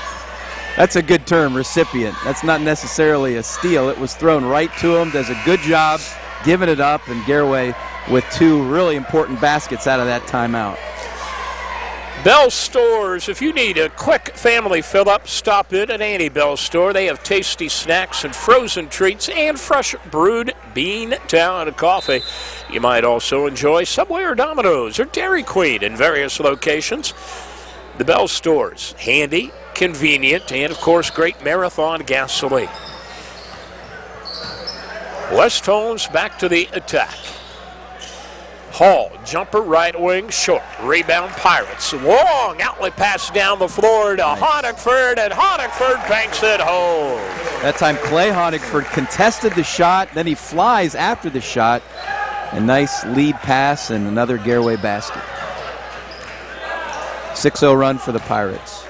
That's a good term, recipient. That's not necessarily a steal. It was thrown right to him. Does a good job giving it up, and Garaway with 2 really important baskets out of that timeout. Bell Stores, if you need a quick family fill-up, stop in at Annie Bell Store. They have tasty snacks and frozen treats and fresh brewed Beantown coffee. You might also enjoy Subway or Domino's or Dairy Queen in various locations. The Bell Stores, handy, convenient, and of course great marathon gasoline. West Holmes back to the attack. Hall, jumper right wing, short. Rebound Pirates. Long outlet pass down the floor to Honigford, and Honigford banks it home. That time Clay Honigford contested the shot, then he flies after the shot. A nice lead pass and another Garaway basket. 6-0 run for the Pirates.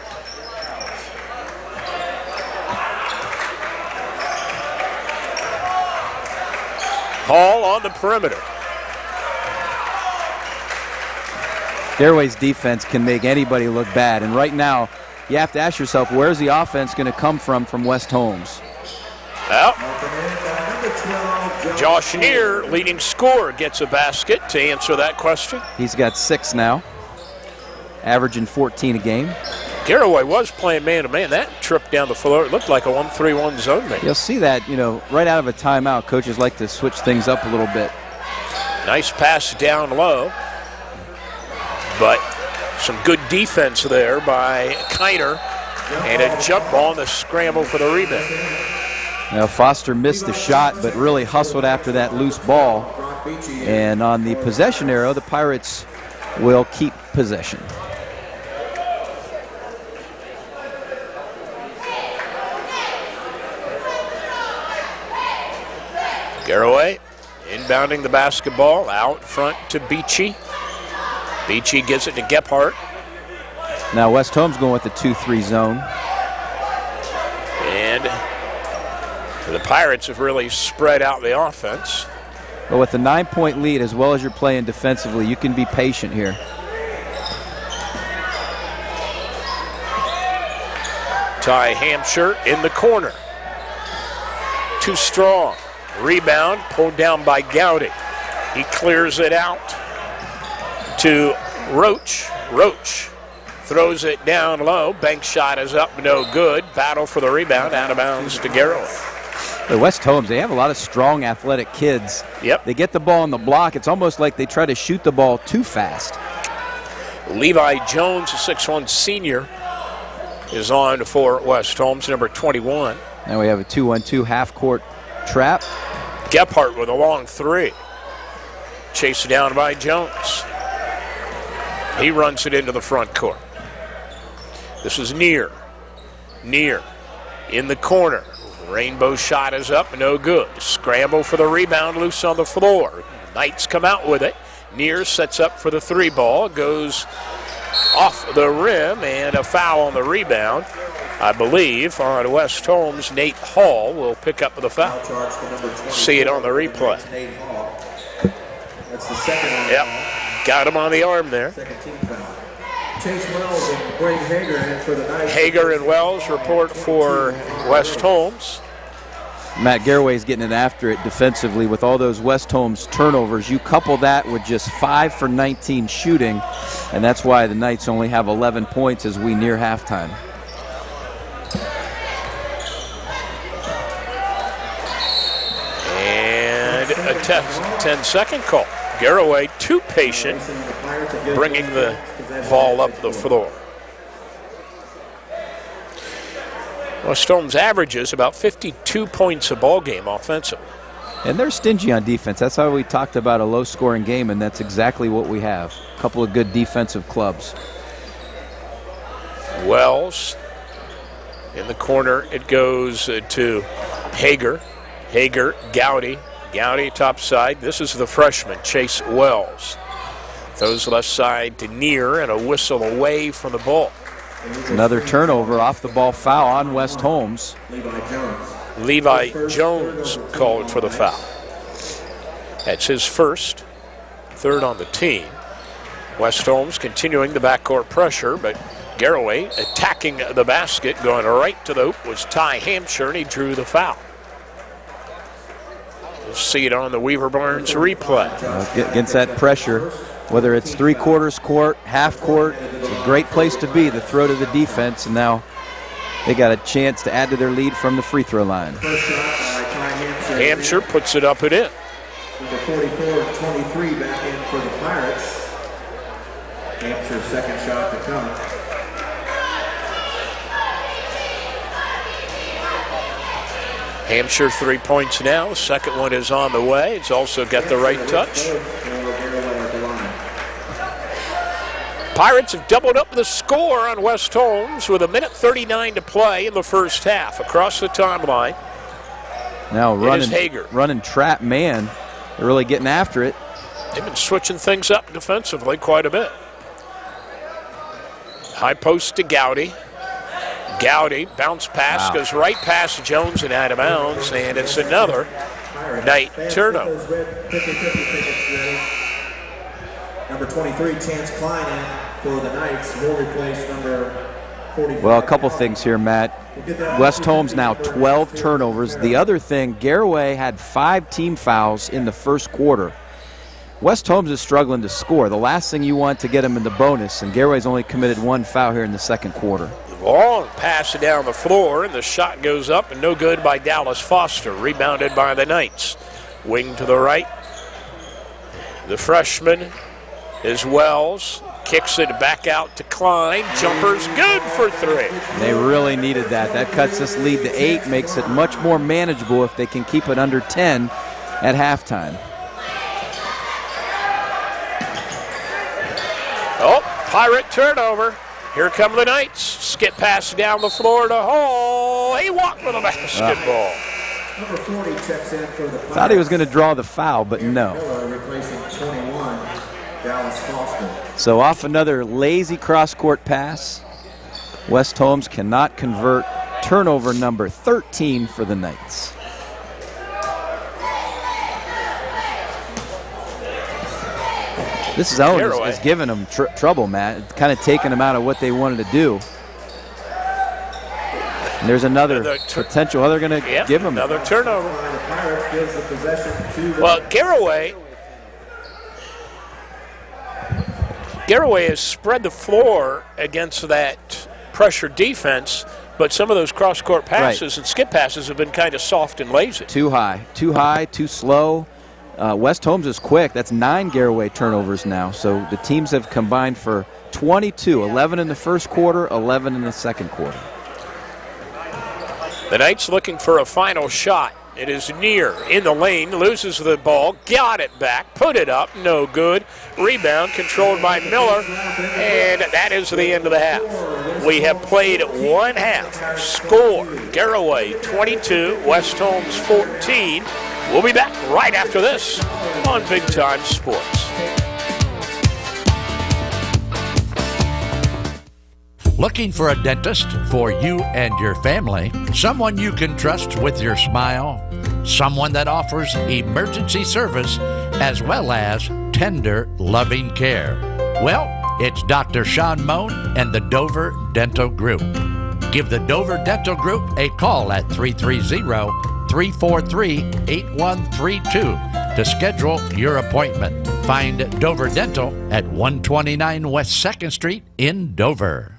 Hall on the perimeter. Garaway's defense can make anybody look bad, and right now you have to ask yourself, where's the offense going to come from West Holmes? Well, Josh Neer, leading scorer, gets a basket to answer that question. He's got 6 now, averaging 14 a game. Garaway was playing man-to-man. That trip down the floor, it looked like a 1-3-1 zone man. You'll see that, right out of a timeout, coaches like to switch things up a little bit. Nice pass down low, but some good defense there by Kiner, and a jump ball and a scramble for the rebound. Now Foster missed the shot, but really hustled after that loose ball. And on the possession arrow, the Pirates will keep possession. Garaway inbounding the basketball out front to Beachy. Beachy gives it to Gephardt. Now West Holmes going with the 2-3 zone. And the Pirates have really spread out the offense. But with a 9-point lead, as well as you're playing defensively, you can be patient here. Ty Hampshire in the corner. Too strong. Rebound pulled down by Gowdy. He clears it out to Roach. Roach throws it down low. Bank shot is up, no good. Battle for the rebound, out of bounds to Garaway. The West Holmes, they have a lot of strong athletic kids. Yep. They get the ball on the block. It's almost like they try to shoot the ball too fast. Levi Jones, a 6'1 senior, is on for West Holmes, number 21. Now we have a 2-1-2 half-court trap. Gephardt with a long 3. Chased down by Jones. He runs it into the front court. This is Neer. Neer in the corner. Rainbow shot is up, no good. Scramble for the rebound, loose on the floor. Knights come out with it. Neer sets up for the 3 ball, goes off the rim, and a foul on the rebound. I believe on West Holmes, Nate Hall will pick up the foul. See it on the replay. That's the second on. Yep, got him on the arm there. Second team foul. Chase Wells and Greg Hager in for the night. Hager and Wells report for West Holmes. Matt Garaway's getting it after it defensively with all those West Holmes turnovers. You couple that with just 5 for 19 shooting, and that's why the Knights only have 11 points as we near halftime. And a 10-second call. Garaway too patient, bringing the ball up the floor. West Holmes averages about 52 points a ball game offensively. And they're stingy on defense. That's how we talked about a low-scoring game, and that's exactly what we have. A couple of good defensive clubs. Wells in the corner. It goes to Hager. Hager, Gowdy. Gowdy top side. This is the freshman, Chase Wells. Throws left side to Neer, and a whistle away from the ball. Another turnover, off the ball foul on West Holmes. Levi Jones called for the foul. That's his first, 3rd on the team. West Holmes continuing the backcourt pressure, but Garaway attacking the basket, going right to the hoop was Ty Hampshire, and he drew the foul. We'll see it on the Weaver Barnes replay. Against that pressure, whether it's 3/4 court, half court, it's a great place to be, the throw to the defense, and now they got a chance to add to their lead from the free throw line. Hampshire puts it up and in. With a 44-23 back in for the Pirates. Hampshire's second shot to come. Hampshire 3 points now. The second one is on the way. It's also got the right touch. Pirates have doubled up the score on West Holmes with 1:39 to play in the first half. Across the timeline, now running trap man. They're really getting after it. They've been switching things up defensively quite a bit. High post to Gowdy. Gowdy, bounce pass, goes right past Jones and out of bounds, and it's another Knight turnover. Number 23, Chance Klein in for the Knights. Will replace number 45. Well, a couple things here, Matt. West Holmes now 12 turnovers. The other thing, Garaway had 5 team fouls in the first quarter. West Holmes is struggling to score. The last thing you want to get them in the bonus, and Garaway's only committed 1 foul here in the second quarter. Long pass down the floor, and the shot goes up and no good by Dallas Foster. Rebounded by the Knights. Wing to the right. The freshman is Wells. Kicks it back out to Klein. Jumper's good for 3. They really needed that. That cuts this lead to 8, makes it much more manageable if they can keep it under 10 at halftime. Oh, Pirate turnover. Here come the Knights. Skip pass down the floor to Hall. He walked with a basketball. Number 40 checks in for the Pirates. Thought he was going to draw the foul, but no. Miller replacing 21, Dallas Foster. So off another lazy cross-court pass. West Holmes cannot convert. Turnover number 13 for the Knights. This zone is giving them trouble, Matt. It's kind of taking them out of what they wanted to do. And there's another potential. They're going to give them another turnover. Well, Garaway has spread the floor against that pressure defense, but some of those cross-court passes and skip passes have been kind of soft and lazy. Too high, too slow. West Holmes is quick. That's 9 Garaway turnovers now. So the teams have combined for 22, 11 in the first quarter, 11 in the second quarter. The Knights looking for a final shot. It is near in the lane, loses the ball, got it back, put it up, no good. Rebound controlled by Miller, and that is the end of the half. We have played 1 half. Score, Garaway 22, West Holmes 14. We'll be back right after this on Big Time Sports. Looking for a dentist for you and your family? Someone you can trust with your smile? Someone that offers emergency service as well as tender, loving care? Well, it's Dr. Sean Moan and the Dover Dental Group. Give the Dover Dental Group a call at 330-343-8132 to schedule your appointment. Find Dover Dental at 129 West 2nd Street in Dover.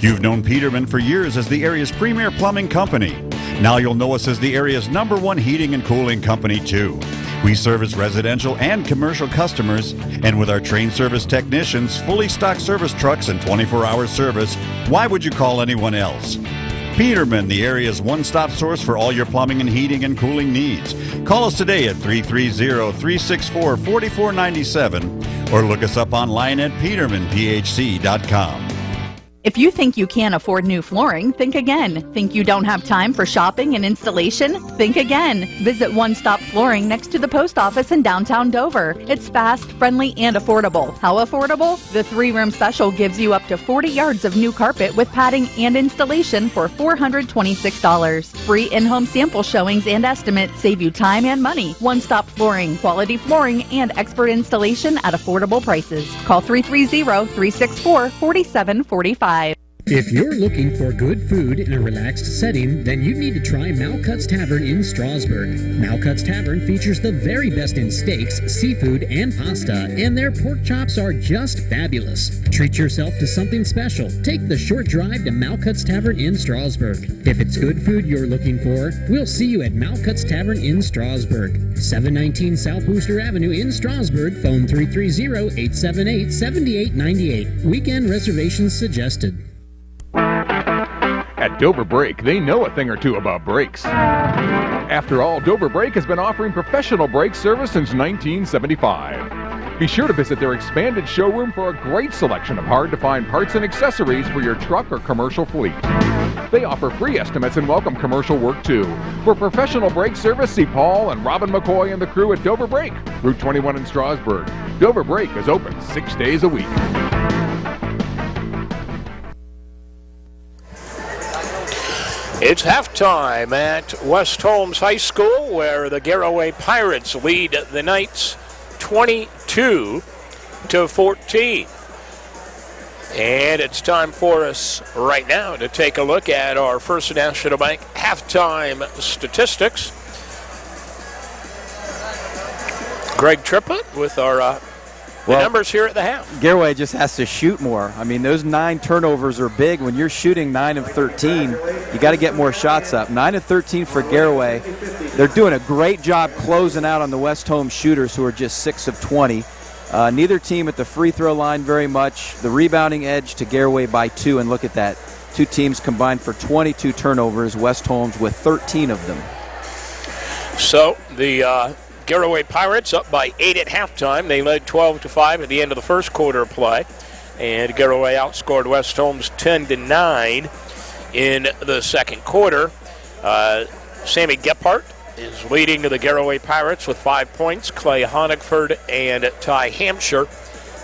You've known Peterman for years as the area's premier plumbing company. Now you'll know us as the area's #1 heating and cooling company, too. We service residential and commercial customers, and with our trained service technicians, fully stocked service trucks, and 24-hour service, why would you call anyone else? Peterman, the area's one-stop source for all your plumbing and heating and cooling needs. Call us today at 330-364-4497 or look us up online at petermanphc.com. If you think you can't afford new flooring, think again. Think you don't have time for shopping and installation? Think again. Visit One Stop Flooring next to the post office in downtown Dover. It's fast, friendly, and affordable. How affordable? The 3-room special gives you up to 40 yards of new carpet with padding and installation for $426. Free in-home sample showings and estimates save you time and money. One Stop Flooring, quality flooring, and expert installation at affordable prices. Call 330-364-4745. If you're looking for good food in a relaxed setting, then you need to try Malcutt's Tavern in Strasburg. Malcutt's Tavern features the very best in steaks, seafood, and pasta, and their pork chops are just fabulous. Treat yourself to something special. Take the short drive to Malcutt's Tavern in Strasburg. If it's good food you're looking for, we'll see you at Malcutt's Tavern in Strasburg. 719 South Wooster Avenue in Strasburg. Phone 330-878-7898. Weekend reservations suggested. At Dover Brake, they know a thing or two about brakes. After all, Dover Brake has been offering professional brake service since 1975. Be sure to visit their expanded showroom for a great selection of hard-to-find parts and accessories for your truck or commercial fleet. They offer free estimates and welcome commercial work, too. For professional brake service, see Paul and Robin McCoy and the crew at Dover Brake, Route 21 in Strasburg. Dover Brake is open 6 days a week. It's halftime at West Holmes High School, where the Garaway Pirates lead the Knights 22-14. And it's time for us right now to take a look at our First National Bank halftime statistics. Greg Triplett with our the numbers here at the half. Garaway just has to shoot more. I mean, those 9 turnovers are big. When you're shooting 9 of 13, you got to get more shots up. 9 of 13 for Garaway. They're doing a great job closing out on the West Holmes shooters, who are just 6 of 20. Neither team at the free throw line very much. The rebounding edge to Garaway by 2, and look at that. 2 teams combined for 22 turnovers. West Holmes with 13 of them. So the Garaway Pirates up by 8 at halftime. They led 12-5 at the end of the first quarter of play. And Garaway outscored West Holmes 10-9 in the second quarter. Sammy Gephardt is leading the Garaway Pirates with 5 points. Clay Honigford and Ty Hampshire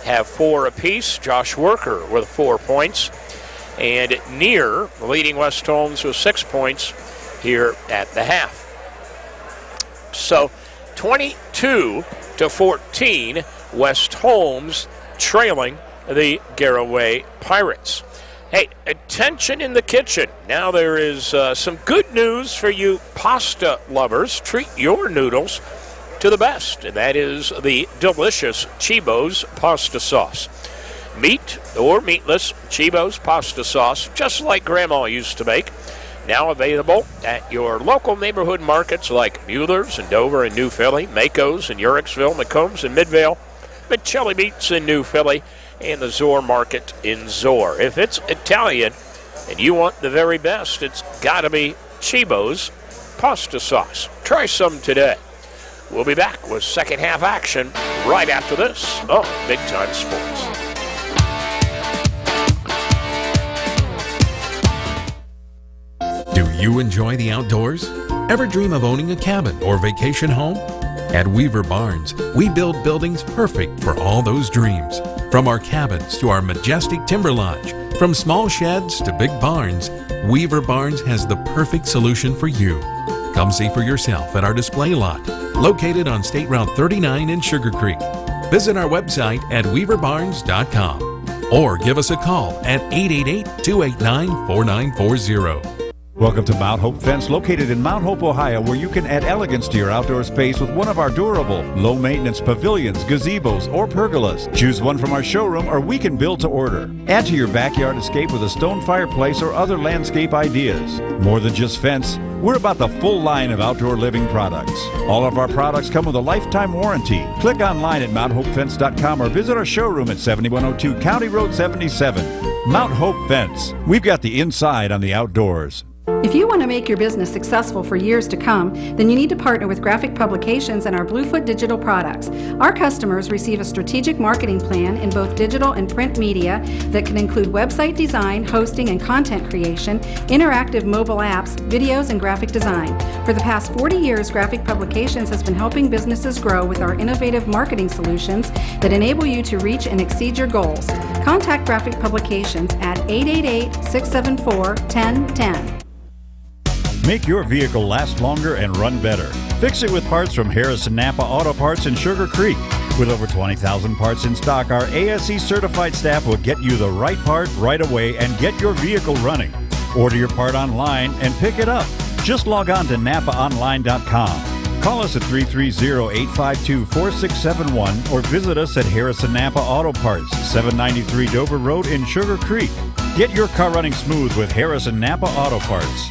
have 4 apiece. Josh Worker with 4 points. And Neer leading West Holmes with 6 points here at the half. So 22-14, West Holmes trailing the Garaway Pirates. Hey, attention in the kitchen. Now there is some good news for you pasta lovers. Treat your noodles to the best, and that is the delicious Chibo's pasta sauce. Meat or meatless Chibo's pasta sauce, just like Grandma used to make. Now available at your local neighborhood markets like Mueller's in Dover and New Philly, Mako's in Uricksville, McCombs in Midvale, Michelli Meats in New Philly, and the Zoar Market in Zoar. If it's Italian and you want the very best, it's got to be Chibo's pasta sauce. Try some today. We'll be back with second half action right after this on Big Time Sports. Do you enjoy the outdoors? Ever dream of owning a cabin or vacation home? At Weaver Barnes, we build buildings perfect for all those dreams. From our cabins to our majestic timber lodge, from small sheds to big barns, Weaver Barnes has the perfect solution for you. Come see for yourself at our display lot, located on State Route 39 in Sugar Creek. Visit our website at weaverbarnes.com or give us a call at 888-289-4940. Welcome to Mount Hope Fence, located in Mount Hope, Ohio, where you can add elegance to your outdoor space with one of our durable, low-maintenance pavilions, gazebos, or pergolas. Choose one from our showroom, or we can build to order. Add to your backyard escape with a stone fireplace or other landscape ideas. More than just fence, we're about the full line of outdoor living products. All of our products come with a lifetime warranty. Click online at MountHopeFence.com or visit our showroom at 7102 County Road 77. Mount Hope Fence. We've got the inside on the outdoors. If you want to make your business successful for years to come, then you need to partner with Graphic Publications and our Bluefoot digital products. Our customers receive a strategic marketing plan in both digital and print media that can include website design, hosting and content creation, interactive mobile apps, videos, and graphic design. For the past 40 years, Graphic Publications has been helping businesses grow with our innovative marketing solutions that enable you to reach and exceed your goals. Contact Graphic Publications at 888-674-1010. Make your vehicle last longer and run better. Fix it with parts from Harrison Napa Auto Parts in Sugar Creek. With over 20,000 parts in stock, our ASE certified staff will get you the right part right away and get your vehicle running. Order your part online and pick it up. Just log on to NapaOnline.com. Call us at 330-852-4671 or visit us at Harrison Napa Auto Parts, 793 Dover Road in Sugar Creek. Get your car running smooth with Harrison Napa Auto Parts.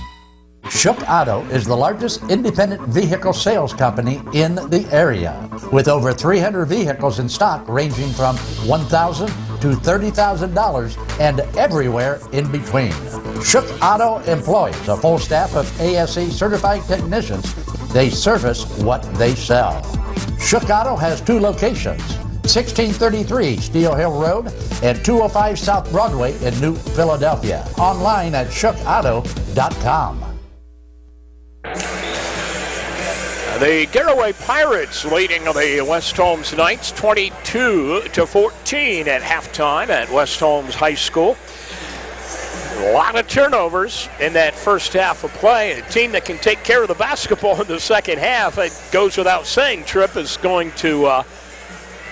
Shook Auto is the largest independent vehicle sales company in the area, with over 300 vehicles in stock ranging from $1,000 to $30,000 and everywhere in between. Shook Auto employs a full staff of ASE certified technicians. They service what they sell. Shook Auto has 2 locations, 1633 Steel Hill Road and 205 South Broadway in New Philadelphia. Online at shookauto.com. The Garaway Pirates leading the West Holmes Knights 22-14 at halftime at West Holmes High School. A lot of turnovers in that first half of play. A team that can take care of the basketball in the second half, it goes without saying, Tripp is going to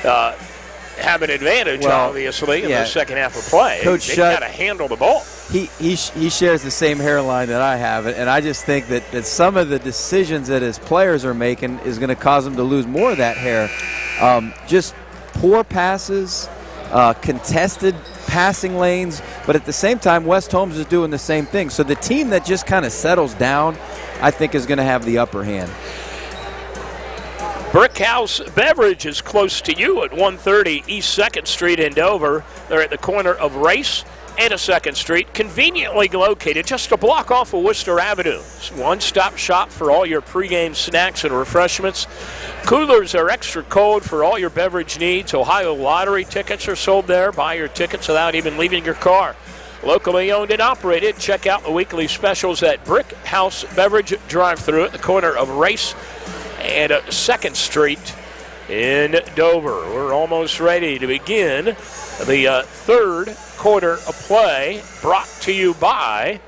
have an advantage, obviously, in the second half of play. Coach They've got to handle the ball. He shares the same hairline that I have, and I just think that some of the decisions that his players are making is going to cause him to lose more of that hair. Just poor passes, contested passing lanes, but at the same time, West Holmes is doing the same thing. So the team that just kind of settles down, I think, is going to have the upper hand. Brickhouse Beverage is close to you at 130 East 2nd Street in Dover. They're at the corner of Race and a 2nd Street, conveniently located just a block off of Worcester Avenue. It's a one-stop shop for all your pregame snacks and refreshments. Coolers are extra cold for all your beverage needs. Ohio Lottery tickets are sold there. Buy your tickets without even leaving your car. Locally owned and operated. Check out the weekly specials at Brickhouse Beverage drive-thru at the corner of Race and 2nd Street in Dover. We're almost ready to begin the third quarter of play, brought to you by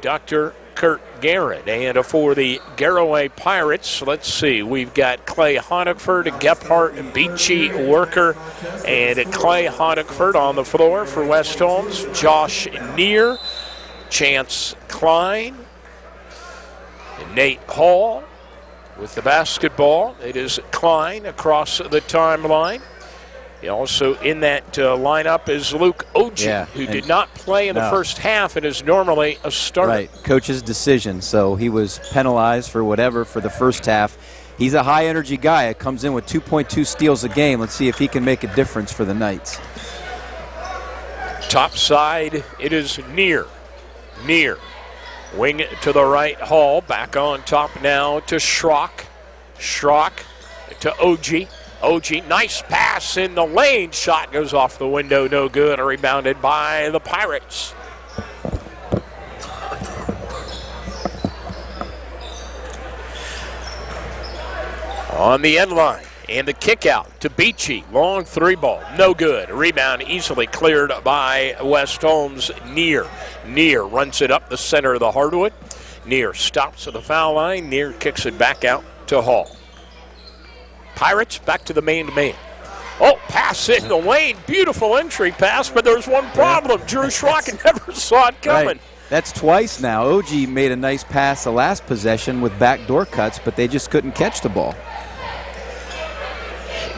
Dr. Kurt Garrett. And for the Garaway Pirates, let's see, we've got Clay Honigford, Gephardt, Beachy, Worker, and Clay Honigford on the floor for West Holmes. Josh Neer, Chance Klein, and Nate Hall with the basketball. It is Klein across the timeline. Also in that lineup is Luke Oji, who did not play in the first half and is normally a starter. Right, coach's decision. So he was penalized for whatever for the first half. He's a high-energy guy. It comes in with 2.2 steals a game. Let's see if he can make a difference for the Knights. Top side, it is Neer. Wing to the right, Hall. Back on top now to Schrock. Schrock to Oji. Oji, nice pass in the lane. Shot goes off the window, no good. Rebounded by the Pirates. On the end line, and the kick out to Beachy. Long three ball, no good. Rebound easily cleared by West Holmes. Neer runs it up the center of the hardwood. Neer stops at the foul line. Neer kicks it back out to Hall. Pirates back to the man-to-man. Oh, pass in the lane. Beautiful entry pass, but there's one problem. Drew Schrock never saw it coming. Right. That's twice now. OG made a nice pass the last possession with backdoor cuts, but they just couldn't catch the ball.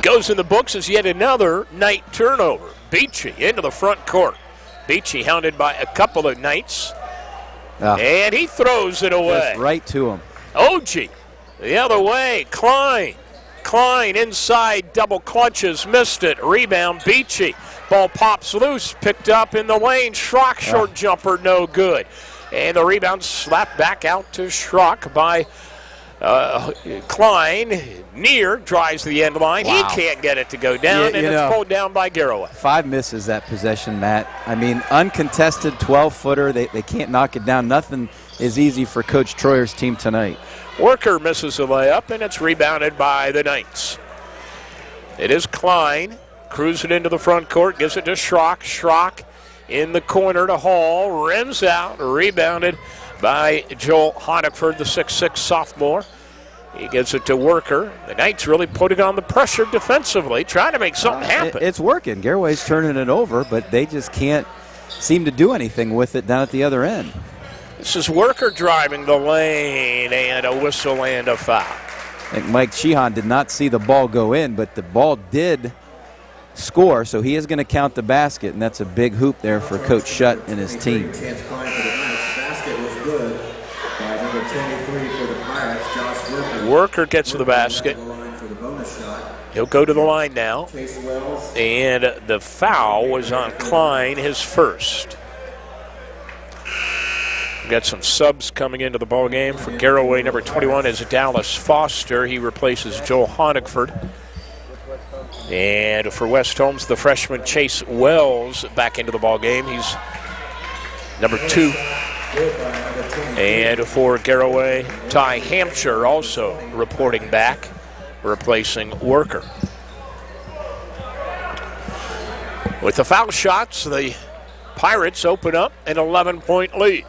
Goes in the books as yet another Knight turnover. Beachy into the front court. Beachy hounded by a couple of Knights. And he throws it away. Just right to him. OG the other way. Klein inside, double clutches, missed it. Rebound, Beachy. Ball pops loose, picked up in the lane. Schrock, short jumper, no good. And the rebound slapped back out to Schrock by Klein. Neer drives the end line. Wow. He can't get it to go down, and it's pulled down by Garaway. 5 misses that possession, Matt. I mean, uncontested 12-footer. They can't knock it down. Nothing is easy for Coach Troyer's team tonight. Worker misses a layup, and it's rebounded by the Knights. It is Klein. Cruising into the front court, gives it to Schrock. Schrock in the corner to Hall. Rims out, rebounded by Joel Honigford, the 6'6 sophomore. He gives it to Worker. The Knights really putting on the pressure defensively, trying to make something happen. It's working. Garaway's turning it over, but they just can't seem to do anything with it down at the other end. This is Worker driving the lane, and a whistle and a foul. I think Mike Sheehan did not see the ball go in, but the ball did score, so he is going to count the basket, and that's a big hoop there for Coach Shutt and his team. Worker gets to the basket. He'll go to the line now. And the foul was on Klein, his first. We've got some subs coming into the ball game for Garaway. Number 21 is Dallas Foster. He replaces Joel Honigford. And for West Holmes, the freshman Chase Wells back into the ball game. He's number 2. And for Garaway, Ty Hampshire also reporting back, replacing Worker. With the foul shots, the Pirates open up an 11-point lead.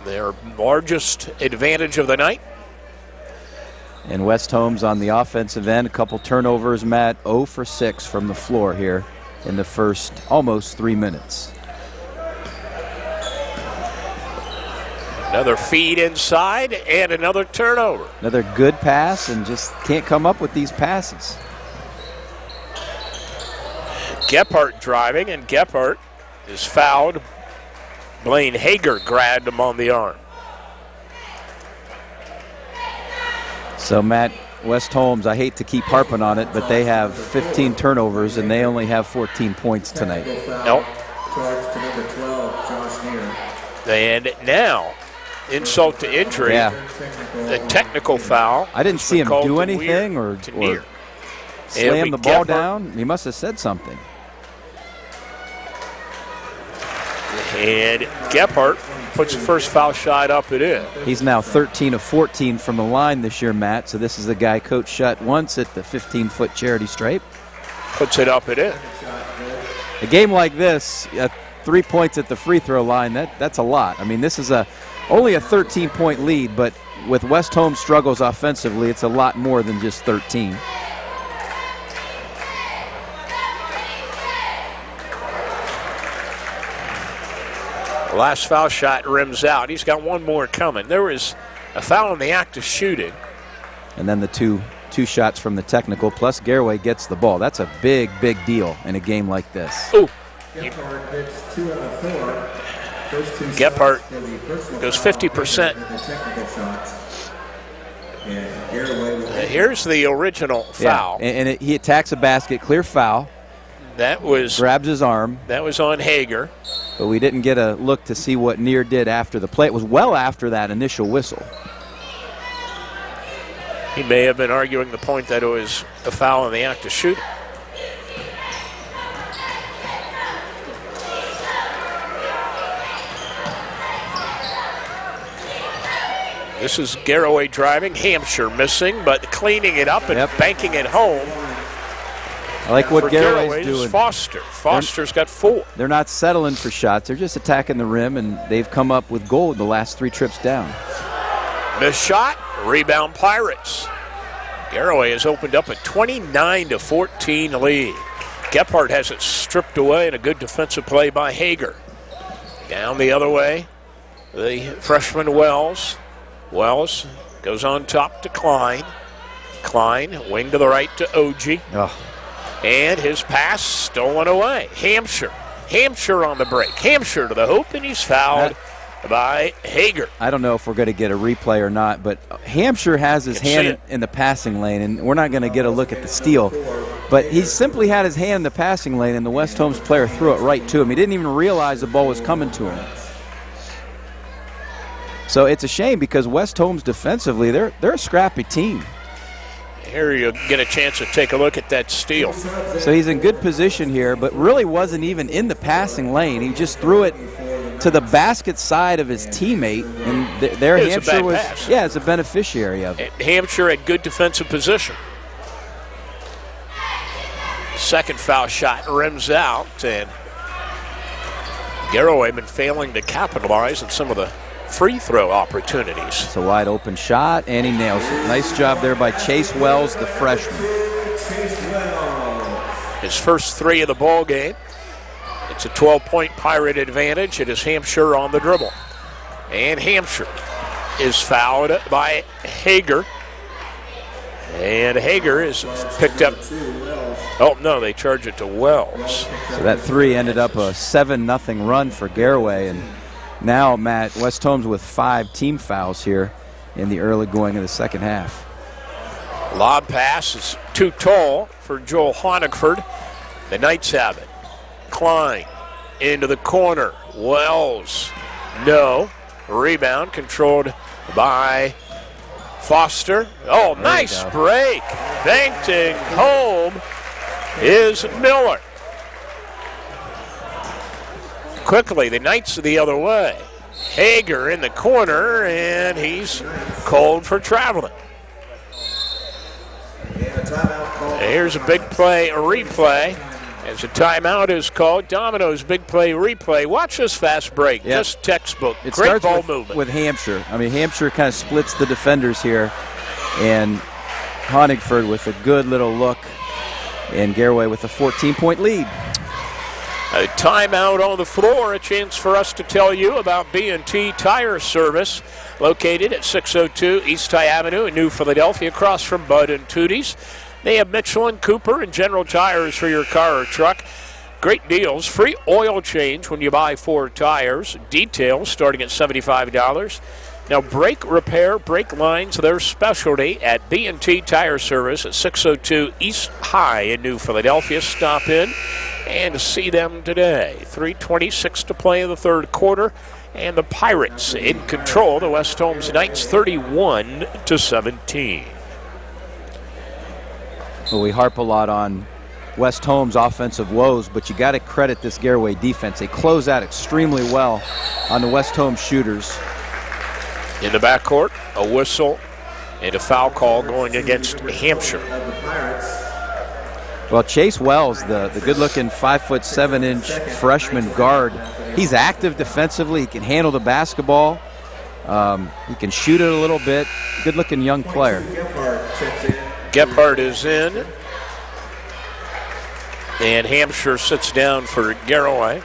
Their largest advantage of the night. And West Holmes on the offensive end, a couple turnovers, Matt, 0 for 6 from the floor here in the first almost 3 minutes. Another feed inside and another turnover. Another good pass and just can't come up with these passes. Gephardt driving, and Gephardt is fouled. Blaine Hager grabbed him on the arm. So, Matt, West Holmes, I hate to keep harping on it, but they have 15 turnovers and they only have 14 points tonight. Nope. Charge to number 12, Josh Neer. And now, insult to injury, the technical foul. I didn't see him do anything or slam the ball down. He must have said something. And Gephardt puts the first foul shot up and in. He's now 13 of 14 from the line this year, Matt. So this is the guy Coach shut once at the 15-foot charity stripe. Puts it up and in. A game like this, 3 points at the free throw line, that's a lot. I mean, this is only a 13-point lead, but with West Holmes' struggles offensively, it's a lot more than just 13. The last foul shot rims out. He's got one more coming. There was a foul in the act of shooting. And then the two shots from the technical, plus Garaway gets the ball. That's a big, big deal in a game like this. Ooh. Gephardt hits 2 out of 4. First 2 Gephardt goes 50%. The technical shots. And Garaway here's the original foul. Yeah. And he attacks a basket, clear foul. That was grabs his arm. That was on Hager. But we didn't get a look to see what Neer did after the play. It was well after that initial whistle. He may have been arguing the point that it was a foul in the act of shooting. This is Garaway driving, Hampshire missing, but cleaning it up and banking it home. I like what Garaway's doing. Foster's got 4. They're not settling for shots. They're just attacking the rim, and they've come up with goal the last 3 trips down. Missed shot, rebound Pirates. Garaway has opened up a 29-14 lead. Gephardt has it stripped away and a good defensive play by Hager. Down the other way, the freshman Wells. Wells goes on top to Klein. Klein, wing to the right to Oji. Oh. And his pass stolen away. Hampshire on the break. Hampshire to the hoop, and he's fouled by Hager. I don't know if we're going to get a replay or not, but Hampshire has his hand in the passing lane, and we're not going to get a look at the steal. But he simply had his hand in the passing lane, and the West Holmes player threw it right to him. He didn't even realize the ball was coming to him. So it's a shame because West Holmes defensively, they're a scrappy team. Here you get a chance to take a look at that steal. So he's in good position here, but really wasn't even in the passing lane. He just threw it to the basket side of his teammate, and there Hampshire was, it's a beneficiary of it. And Hampshire had good defensive position. Second foul shot rims out, and Garaway been failing to capitalize on some of the free throw opportunities. It's a wide open shot, and he nails it. Nice job there by Chase Wells, the freshman. His first 3 of the ball game. It's a 12-point Pirate advantage. It is Hampshire on the dribble. And Hampshire is fouled by Hager. And Hager is picked up. Oh, no, they charge it to Wells. So that 3 ended up a 7-0 run for Garaway, and now, Matt, West Holmes with 5 team fouls here in the early going of the second half. Lob pass is too tall for Joel Honigford. The Knights have it. Klein into the corner. Wells, no. Rebound controlled by Foster. Oh, nice break. Banking home is Miller. Quickly, the Knights are the other way. Hager in the corner, and he's called for traveling. Here's a big play, a replay. As a timeout is called, Domino's big play replay. Watch this fast break. Yep. Just textbook. It Great starts ball movement. with Hampshire. I mean, Hampshire kind of splits the defenders here. And Honigford with a good little look. And Garaway with a 14-point lead. A timeout on the floor. A chance for us to tell you about B&T Tire Service, located at 602 East High Avenue in New Philadelphia, across from Bud and Tootie's. They have Michelin, Cooper, and General Tires for your car or truck. Great deals. Free oil change when you buy 4 tires. Details starting at $75. Now, brake repair, brake lines, their specialty at B&T Tire Service at 602 East High in New Philadelphia. Stop in and see them today. 3:26 to play in the third quarter, and the Pirates in control. The West Holmes Knights 31-17. Well, we harp a lot on West Holmes' offensive woes, but you got to credit this Garaway defense. They close out extremely well on the West Holmes shooters. In the backcourt, a whistle and a foul call going against Hampshire. Well, Chase Wells, the good-looking 5'7" freshman guard, he's active defensively. He can handle the basketball. He can shoot it a little bit. Good-looking young player. Gephardt is in, and Hampshire sits down for Garaway.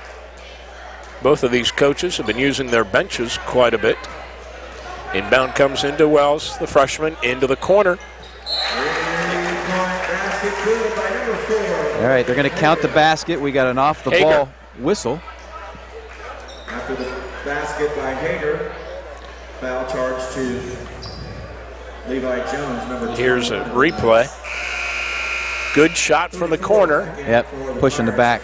Both of these coaches have been using their benches quite a bit. Inbound comes into Wells, the freshman, into the corner. All right, they're going to count the basket. We got an off-the-ball whistle. After the basket by Hager, foul charge to Levi Jones, number 2. Here's a replay. Good shot from the corner. Yep, pushing the back.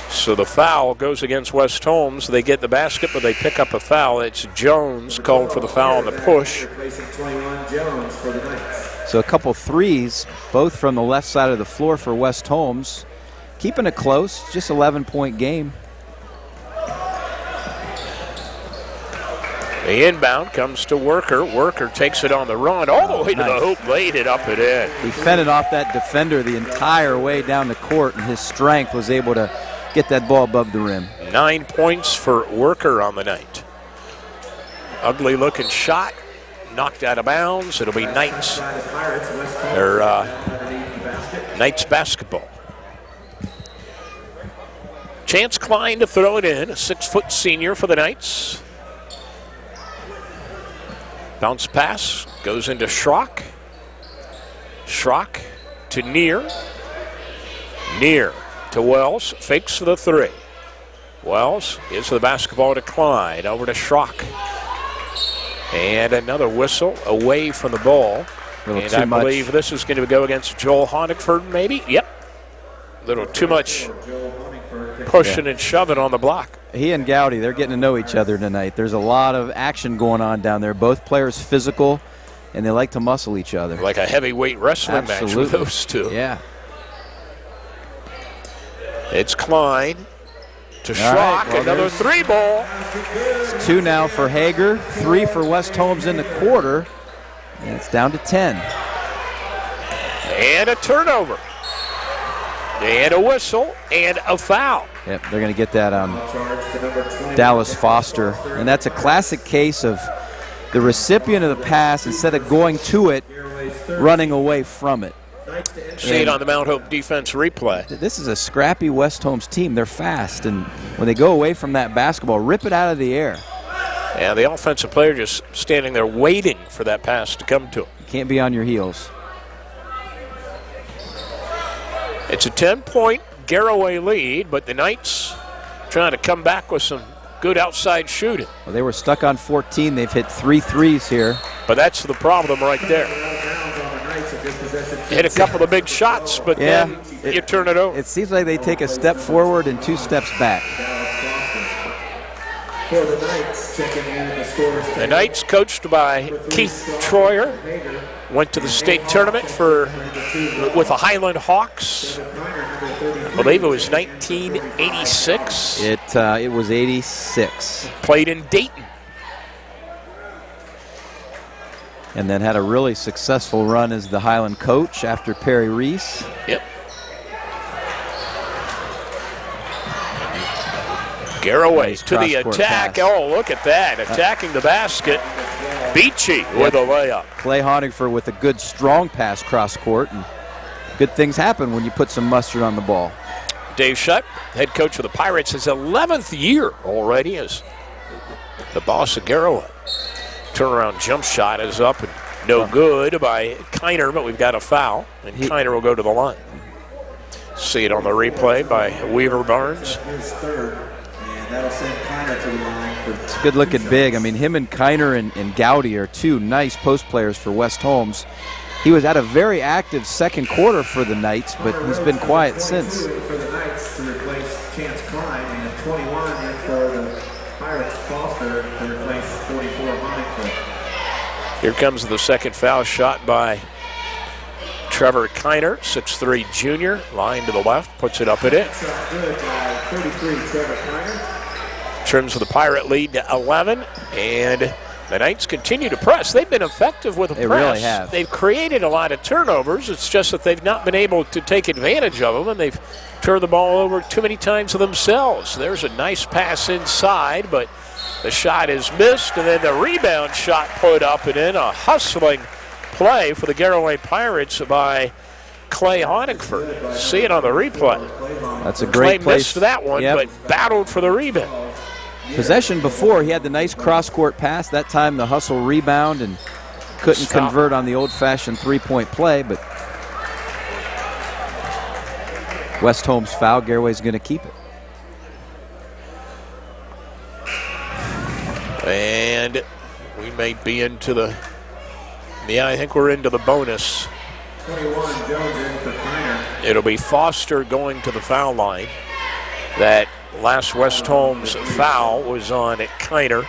So the foul goes against West Holmes. They get the basket, but they pick up a foul. It's Jones called for the foul on the push. So a couple threes, both from the left side of the floor for West Holmes. Keeping it close, just 11-point game. The inbound comes to Worker. Worker takes it on the run all the way to the hoop, laid it up and in. He fended off that defender the entire way down the court, and his strength was able to get that ball above the rim. 9 points for Worker on the night. Ugly looking shot, knocked out of bounds. It'll be Knights, or Knights basketball. Chance Klein to throw it in, a 6-foot senior for the Knights. Bounce pass goes into Schrock. Schrock to Neer. Neer to Wells, fakes for the 3. Wells gives the basketball to Klein, over to Schrock. And another whistle away from the ball. And I believe this is going to go against Joel Honigford, maybe? Yep. A little too much pushing and shoving on the block. He and Gowdy, they're getting to know each other tonight. There's a lot of action going on down there. Both players physical, and they like to muscle each other. Like a heavyweight wrestling match with those two. Yeah. It's Klein to Schrock, another 3 ball. It's 2 now for Hager, 3 for West Holmes in the quarter, and it's down to 10. And a turnover. And a whistle and a foul. Yep, they're going to get that on Dallas Foster. And that's a classic case of the recipient of the pass, instead of going to it, running away from it. See it on the Mount Hope defense replay. This is a scrappy West Holmes team. They're fast, and when they go away from that basketball, rip it out of the air. Yeah, the offensive player just standing there waiting for that pass to come to him. You can't be on your heels. It's a 10-point Garaway lead, but the Knights trying to come back with some good outside shooting. Well, they were stuck on 14. They've hit 3 threes here. But that's the problem right there. Hit a couple of big shots, but then you turn it over. It seems like they take a step forward and 2 steps back. The Knights, coached by Keith Troyer, went to the state tournament with the Highland Hawks. I believe it was 1986. It was 86. Played in Dayton. And then had a really successful run as the Highland coach after Perry Reese. Yep. Garaway nice to the attack. Pass. Oh, look at that. Attacking the basket. Beachy with a layup. Clay Honigford with a good, strong pass cross court. And good things happen when you put some mustard on the ball. Dave Shutt, head coach of the Pirates, his 11th year already as the boss of Garaway. Turnaround jump shot is up and no good by Kiner, but we've got a foul, and Kiner will go to the line. See it on the replay by Weaver Barnes. His third, and that'll send Kiner to the line. It's a good looking big. I mean, him and Kiner and Gowdy are two nice post players for West Holmes. He was at a very active second quarter for the Knights, but he's been quiet since. For the Knights to replace Chance Klein, and 21 in for the Pirates Foster to replace 44 Honigford. Here comes the second foul shot by Trevor Kiner, 6'3" junior, line to the left, puts it up and in. Shot good by 33 Trevor Kiner. Trims the Pirate lead to 11, and the Knights continue to press. They've been effective with a press. They really have. They've created a lot of turnovers. It's just that they've not been able to take advantage of them, and they've turned the ball over too many times themselves. There's a nice pass inside, but the shot is missed, and then the rebound shot put up and in. A hustling play for the Garaway Pirates by Clay Honigford. See it on the replay. That's a great Clay missed that one, but battled for the rebound. Possession before, he had the nice cross-court pass. That time the hustle rebound and couldn't convert on the old-fashioned three-point play, but West Holmes foul. Garaway's going to keep it. And we may be into the, I think we're into the bonus. 21 Jones in for Kiner. It'll be Foster going to the foul line. That last West Holmes foul was on Kiner.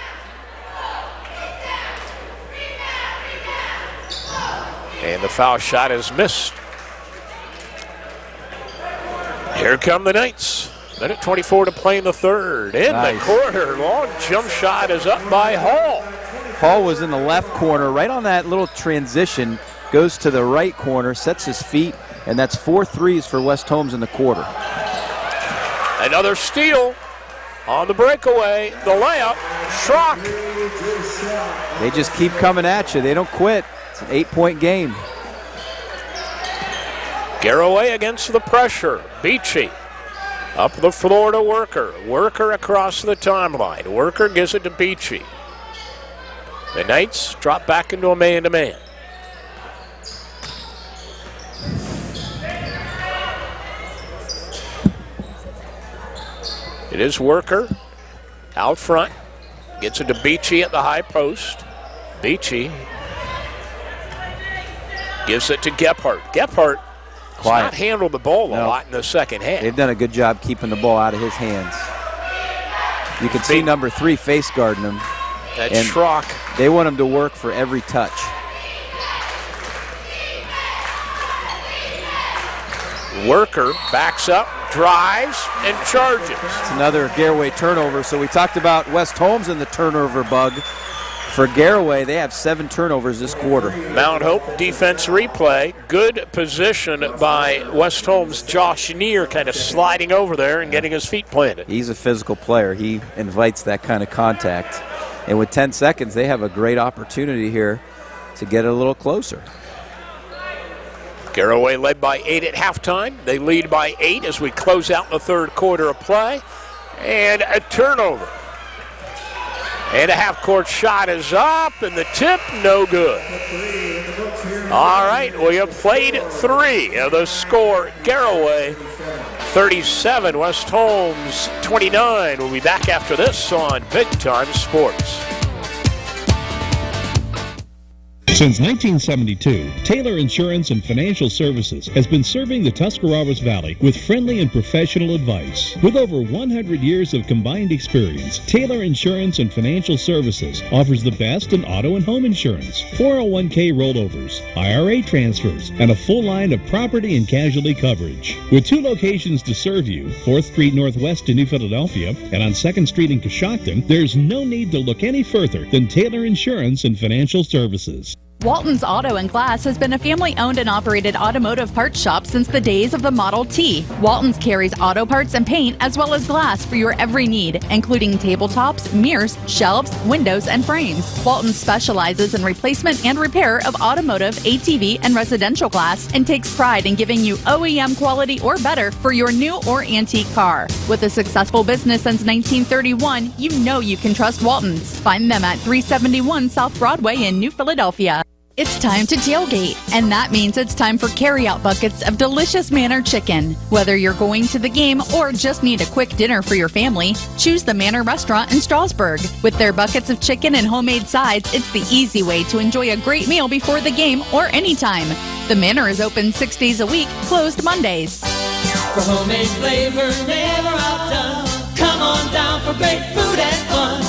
And the foul shot is missed. Here come the Knights. Minute 24 to play in the third. In the corner, long jump shot is up by Hall. Hall was in the left corner, right on that little transition, goes to the right corner, sets his feet, and that's 4 threes for West Holmes in the quarter. Another steal on the breakaway. The layup, Schrock. They just keep coming at you. They don't quit. It's an 8-point game. Garaway against the pressure. Beachy up the floor to Worker. Worker across the timeline. Worker gives it to Beachy. The Knights drop back into a man-to-man. It is Worker out front. Gets it to Beachy at the high post. Beachy gives it to Gephardt. Gephardt has not handled the ball a lot in the second half. They've done a good job keeping the ball out of his hands. You can see number 3 face guarding him. That's Schrock. They want him to work for every touch. Worker backs up, drives, and charges. It's another Garaway turnover. So we talked about West Holmes and the turnover bug. For Garaway, they have 7 turnovers this quarter. Mount Hope defense replay. Good position by West Holmes. Josh Neer kind of sliding over there and getting his feet planted. He's a physical player. He invites that kind of contact. And with 10 seconds, they have a great opportunity here to get it a little closer. Garaway led by 8 at halftime. They lead by 8 as we close out the third quarter of play. And a turnover. And a half-court shot is up, and the tip, no good. All right, we have played 3 of the score. Garaway 37, West Holmes 29. We'll be back after this on Big Time Sports. Since 1972, Taylor Insurance and Financial Services has been serving the Tuscarawas Valley with friendly and professional advice. With over 100 years of combined experience, Taylor Insurance and Financial Services offers the best in auto and home insurance, 401k rollovers, IRA transfers, and a full line of property and casualty coverage. With 2 locations to serve you, 4th Street Northwest in New Philadelphia and on 2nd Street in Coshocton, there's no need to look any further than Taylor Insurance and Financial Services. Walton's Auto and Glass has been a family-owned and operated automotive parts shop since the days of the Model T. Walton's carries auto parts and paint as well as glass for your every need, including tabletops, mirrors, shelves, windows, and frames. Walton specializes in replacement and repair of automotive, ATV, and residential glass and takes pride in giving you OEM quality or better for your new or antique car. With a successful business since 1931, you know you can trust Walton's. Find them at 371 South Broadway in New Philadelphia. It's time to tailgate, and that means it's time for carry-out buckets of delicious Manor chicken. Whether you're going to the game or just need a quick dinner for your family, choose the Manor Restaurant in Strasburg. With their buckets of chicken and homemade sides, it's the easy way to enjoy a great meal before the game or anytime. The Manor is open 6 days a week, closed Mondays. For homemade flavor never outdone, come on down for great food and fun.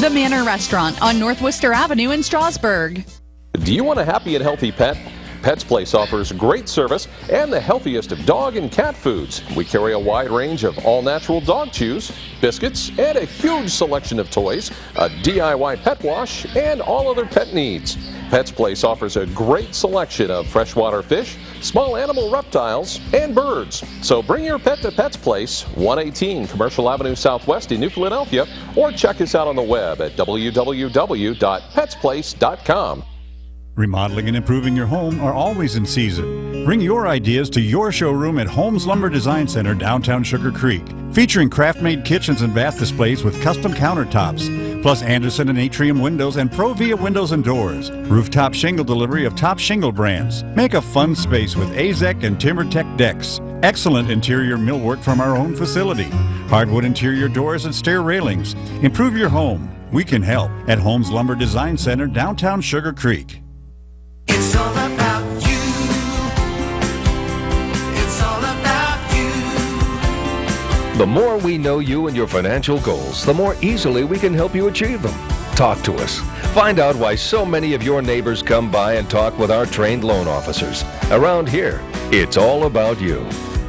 The Manor Restaurant on North Worcester Avenue in Strasburg. Do you want a happy and healthy pet? Pets Place offers great service and the healthiest of dog and cat foods. We carry a wide range of all-natural dog chews, biscuits, and a huge selection of toys, a DIY pet wash, and all other pet needs. Pets Place offers a great selection of freshwater fish, small animal reptiles, and birds. So bring your pet to Pets Place, 118 Commercial Avenue Southwest in New Philadelphia, or check us out on the web at www.petsplace.com. Remodeling and improving your home are always in season. Bring your ideas to your showroom at Holmes Lumber Design Center, downtown Sugar Creek, featuring craft-made kitchens and bath displays with custom countertops, plus Anderson and Atrium windows and Provia windows and doors. Rooftop shingle delivery of top shingle brands. Make a fun space with Azek and TimberTech decks. Excellent interior millwork from our own facility. Hardwood interior doors and stair railings. Improve your home. We can help at Holmes Lumber Design Center, downtown Sugar Creek. It's all about you. It's all about you. The more we know you and your financial goals, the more easily we can help you achieve them. Talk to us. Find out why so many of your neighbors come by and talk with our trained loan officers. Around here, it's all about you.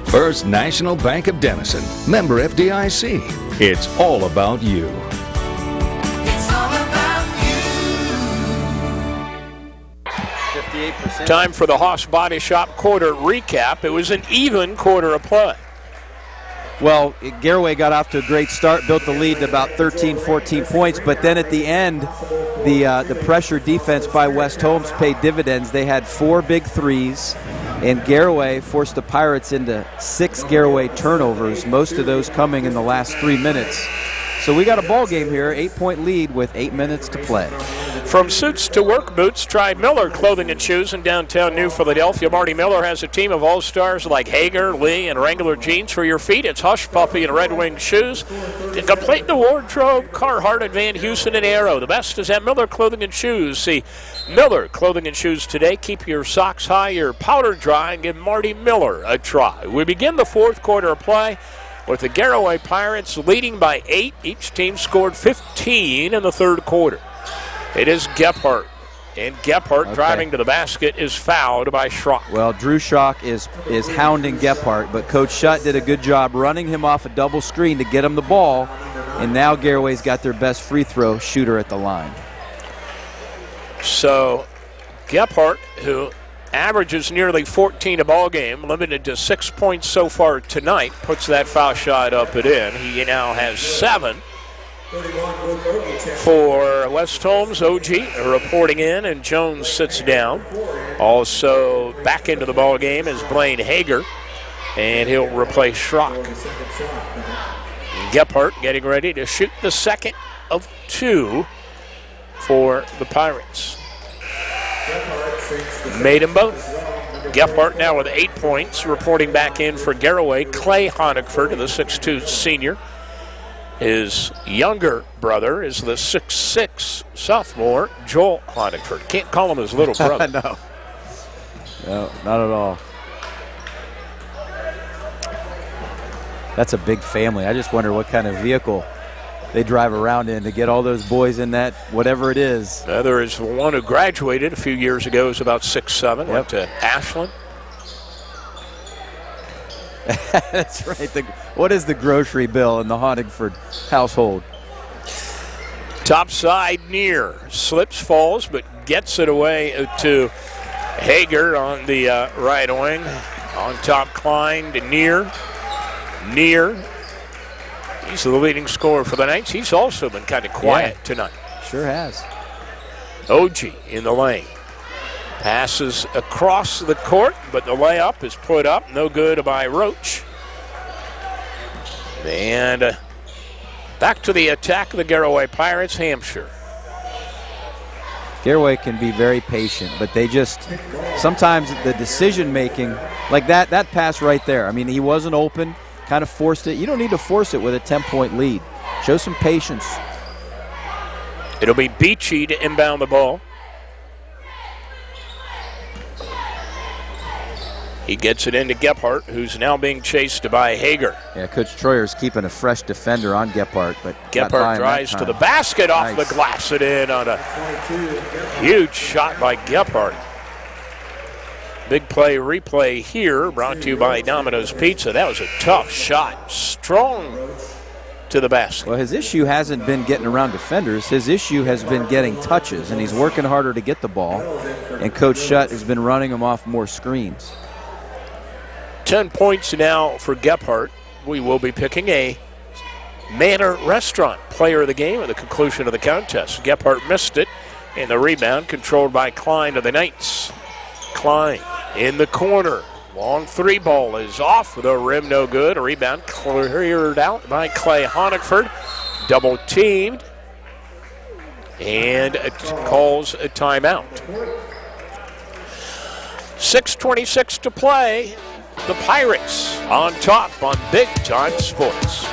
First National Bank of Denison, member FDIC. It's all about you. Time for the Hoss Body Shop quarter recap. It was an even quarter of play. Well, Garaway got off to a great start, built the lead to about 13, 14 points, but then at the end, the pressure defense by West Holmes paid dividends. They had 4 big threes, and Garaway forced the Pirates into 6 Garaway turnovers, most of those coming in the last 3 minutes. So we got a ball game here, 8-point lead with 8 minutes to play. From suits to work boots, try Miller Clothing and Shoes in downtown New Philadelphia. Marty Miller has a team of all-stars like Hager, Lee, and Wrangler jeans for your feet. It's Hush Puppy and Red Wing shoes. To complete the wardrobe, Carhartt and Van Heusen and Arrow. The best is at Miller Clothing and Shoes. See Miller Clothing and Shoes today. Keep your socks high, your powder dry, and give Marty Miller a try. We begin the fourth quarter of play with the Garaway Pirates leading by 8. Each team scored 15 in the third quarter. It is Gephardt, and Gephardt driving to the basket is fouled by Schrock. Well, Drew Schrock is hounding Gephardt, but Coach Schutt did a good job running him off a double screen to get him the ball, and now Garaway's got their best free throw shooter at the line. So Gephardt, who averages nearly 14 a ball game, limited to 6 points so far tonight, puts that foul shot up and in. He now has 7. For West Holmes, OG reporting in, and Jones sits down. Also back into the ball game is Blaine Hager, and he'll replace Schrock. Gephardt getting ready to shoot the second of 2 for the Pirates. Made them both. Gephardt now with 8 points, reporting back in for Garaway. Clay Honigford, the 6'2 senior. His younger brother is the 6'6 sophomore, Joel Honigford. Can't call him his little brother. No, not at all. That's a big family. I just wonder what kind of vehicle they drive around in to get all those boys in that, whatever it is. There is one who graduated a few years ago, is about 6'7", went to Ashland. That's right. What is the grocery bill in the Honigford household? Top side near. Slips, falls, but gets it away to Hager on the right wing. On top, Klein to Neer. He's the leading scorer for the Knights. He's also been kind of quiet tonight. Sure has. OG in the lane. Passes across the court, but the layup is put up. No good by Roach. And back to the attack of the Garaway Pirates, Hampshire. Garaway can be very patient, but they just, sometimes the decision making, like that pass right there, I mean, he wasn't open, kind of forced it. You don't need to force it with a 10-point lead. Show some patience. It'll be Beachy to inbound the ball. He gets it into Gephardt, who's now being chased by Hager. Yeah, Coach Troyer's keeping a fresh defender on Gephardt, but Gephardt drives to the basket, off the glass, it in on a huge shot by Gephardt. Big play replay here, brought to you by Domino's Pizza. That was a tough shot, strong to the basket. Well, his issue hasn't been getting around defenders. His issue has been getting touches, and he's working harder to get the ball. And Coach Schutt has been running him off more screens. 10 points now for Gephardt. We will be picking a Manor Restaurant player of the game at the conclusion of the contest. Gephardt missed it, and the rebound controlled by Klein of the Knights. Klein in the corner. Long three ball is off the rim, no good. A rebound cleared out by Clay Honigford. Double teamed, and it calls a timeout. 6:26 to play. The Pirates on top on Big Time Sports.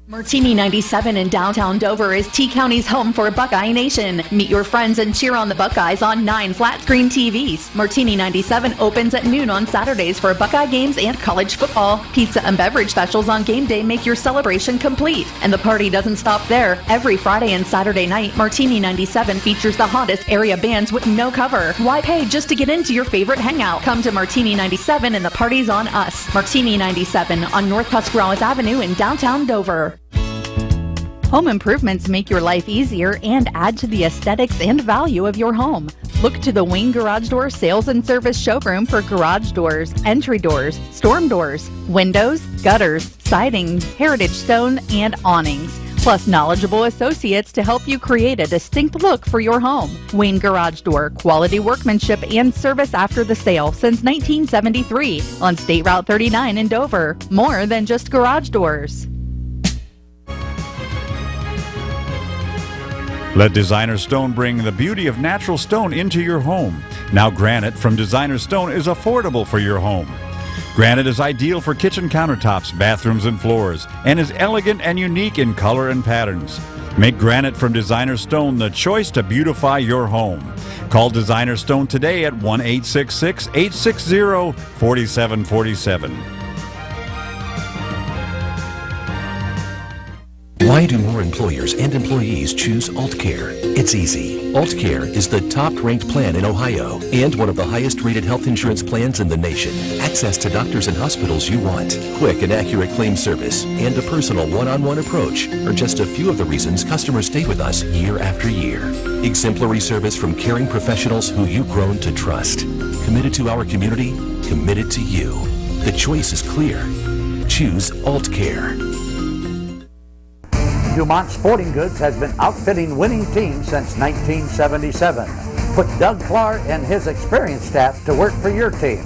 Martini 97 in downtown Dover is T-County's home for Buckeye Nation. Meet your friends and cheer on the Buckeyes on 9 flat-screen TVs. Martini 97 opens at noon on Saturdays for Buckeye games and college football. Pizza and beverage specials on game day make your celebration complete. And the party doesn't stop there. Every Friday and Saturday night, Martini 97 features the hottest area bands with no cover. Why pay just to get into your favorite hangout? Come to Martini 97 and the party's on us. Martini 97 on North Tuscarawas Avenue in downtown Dover. Home improvements make your life easier and add to the aesthetics and value of your home. Look to the Wayne Garage Door Sales and Service Showroom for garage doors, entry doors, storm doors, windows, gutters, siding, heritage stone, and awnings. Plus knowledgeable associates to help you create a distinct look for your home. Wayne Garage Door, quality workmanship and service after the sale since 1973 on State Route 39 in Dover. More than just garage doors. Let Designer Stone bring the beauty of natural stone into your home. Now granite from Designer Stone is affordable for your home. Granite is ideal for kitchen countertops, bathrooms, and floors, and is elegant and unique in color and patterns. Make granite from Designer Stone the choice to beautify your home. Call Designer Stone today at 1-866-860-4747. Why do more employers and employees choose AltCare? It's easy. AltCare is the top-ranked plan in Ohio and one of the highest-rated health insurance plans in the nation. Access to doctors and hospitals you want, quick and accurate claim service, and a personal one-on-one approach are just a few of the reasons customers stay with us year after year. Exemplary service from caring professionals who you've grown to trust. Committed to our community, committed to you. The choice is clear. Choose AltCare. Dumont Sporting Goods has been outfitting winning teams since 1977. Put Doug Clark and his experienced staff to work for your team.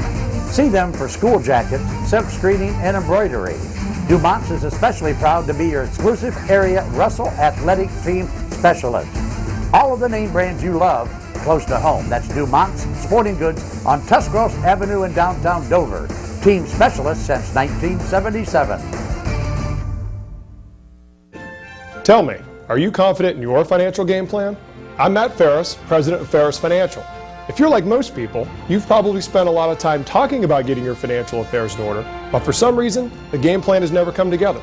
See them for school jackets, silk screening, and embroidery. Dumont's is especially proud to be your exclusive area Russell Athletic Team Specialist. All of the name brands you love close to home. That's Dumont's Sporting Goods on Tuscarawas Avenue in downtown Dover. Team specialist since 1977. Tell me, are you confident in your financial game plan? I'm Matt Ferris, president of Ferris Financial. If you're like most people, you've probably spent a lot of time talking about getting your financial affairs in order, but for some reason, the game plan has never come together.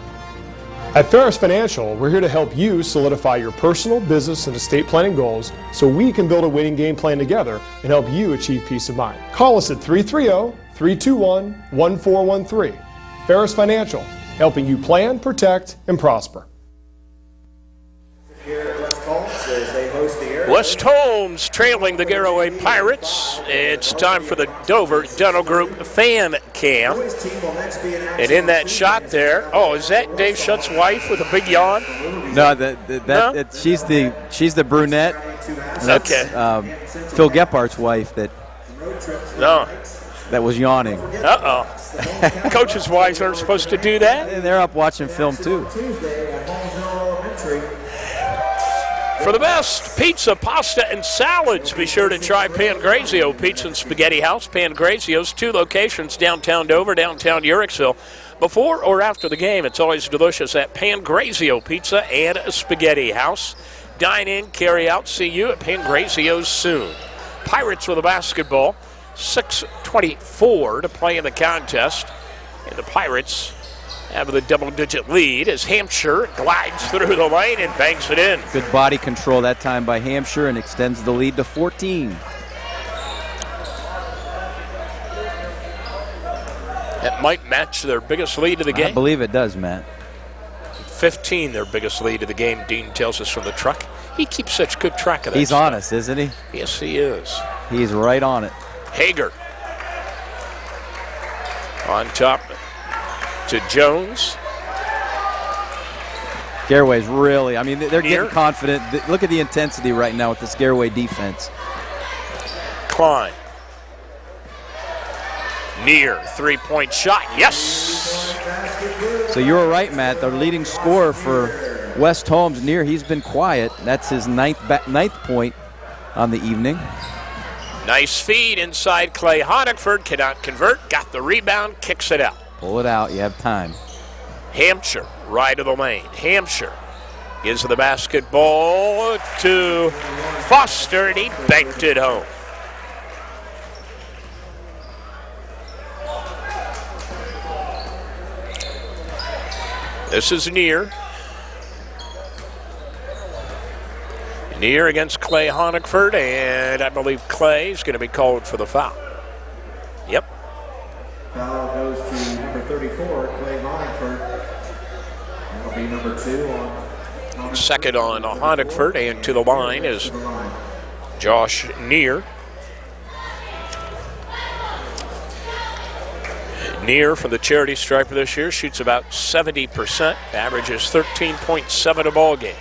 At Ferris Financial, we're here to help you solidify your personal, business, and estate planning goals so we can build a winning game plan together and help you achieve peace of mind. Call us at 330-321-1413. Ferris Financial, helping you plan, protect, and prosper. West Holmes trailing the Garaway Pirates. It's time for the Dover Dental Group fan cam. And in that shot there, oh, is that Dave Schutt's wife with a big yawn? No, she's the brunette. That's Phil Gephardt's wife that was yawning. Uh-oh. Coaches' wives aren't supposed to do that? And they're up watching film, too. For the best pizza, pasta, and salads, be sure to try Pangrazio Pizza and Spaghetti House. Pangrazio's 2 locations, downtown Dover, downtown Uricksville. Before or after the game, it's always delicious at Pangrazio Pizza and Spaghetti House. Dine in, carry out, see you at Pangrazio's soon. Pirates with the basketball, 6:24 to play in the contest. And the Pirates have the double-digit lead as Hampshire glides through the lane and banks it in. Good body control that time by Hampshire and extends the lead to 14. That might match their biggest lead of the game. I believe it does, Matt. 15, their biggest lead of the game, Dean tells us from the truck. He keeps such good track of that He's stuff. on us, isn't he? Yes, he is. He's right on it. Hager on top to Jones. Garaway's really, I mean, they're getting confident. Look at the intensity right now with this Garaway defense. Klein. Near three-point shot. Yes! So you were right, Matt. The leading scorer for West Holmes, Near, he's been quiet. That's his ninth point on the evening. Nice feed inside Clay Honigford. Cannot convert. Got the rebound. Kicks it out. Pull it out. You have time. Hampshire, right of the lane. Hampshire gives the basketball to Foster, and he banked it home. This is Near. Near against Clay Honigford, and I believe Clay is going to be called for the foul. Yep. Foul goes to number 34, Clay Honigford. That'll be number 2 on. Second on Honigford, and to the line is Josh Near. Near from the charity striper this year shoots about 70%, averages 13.7 a ball game.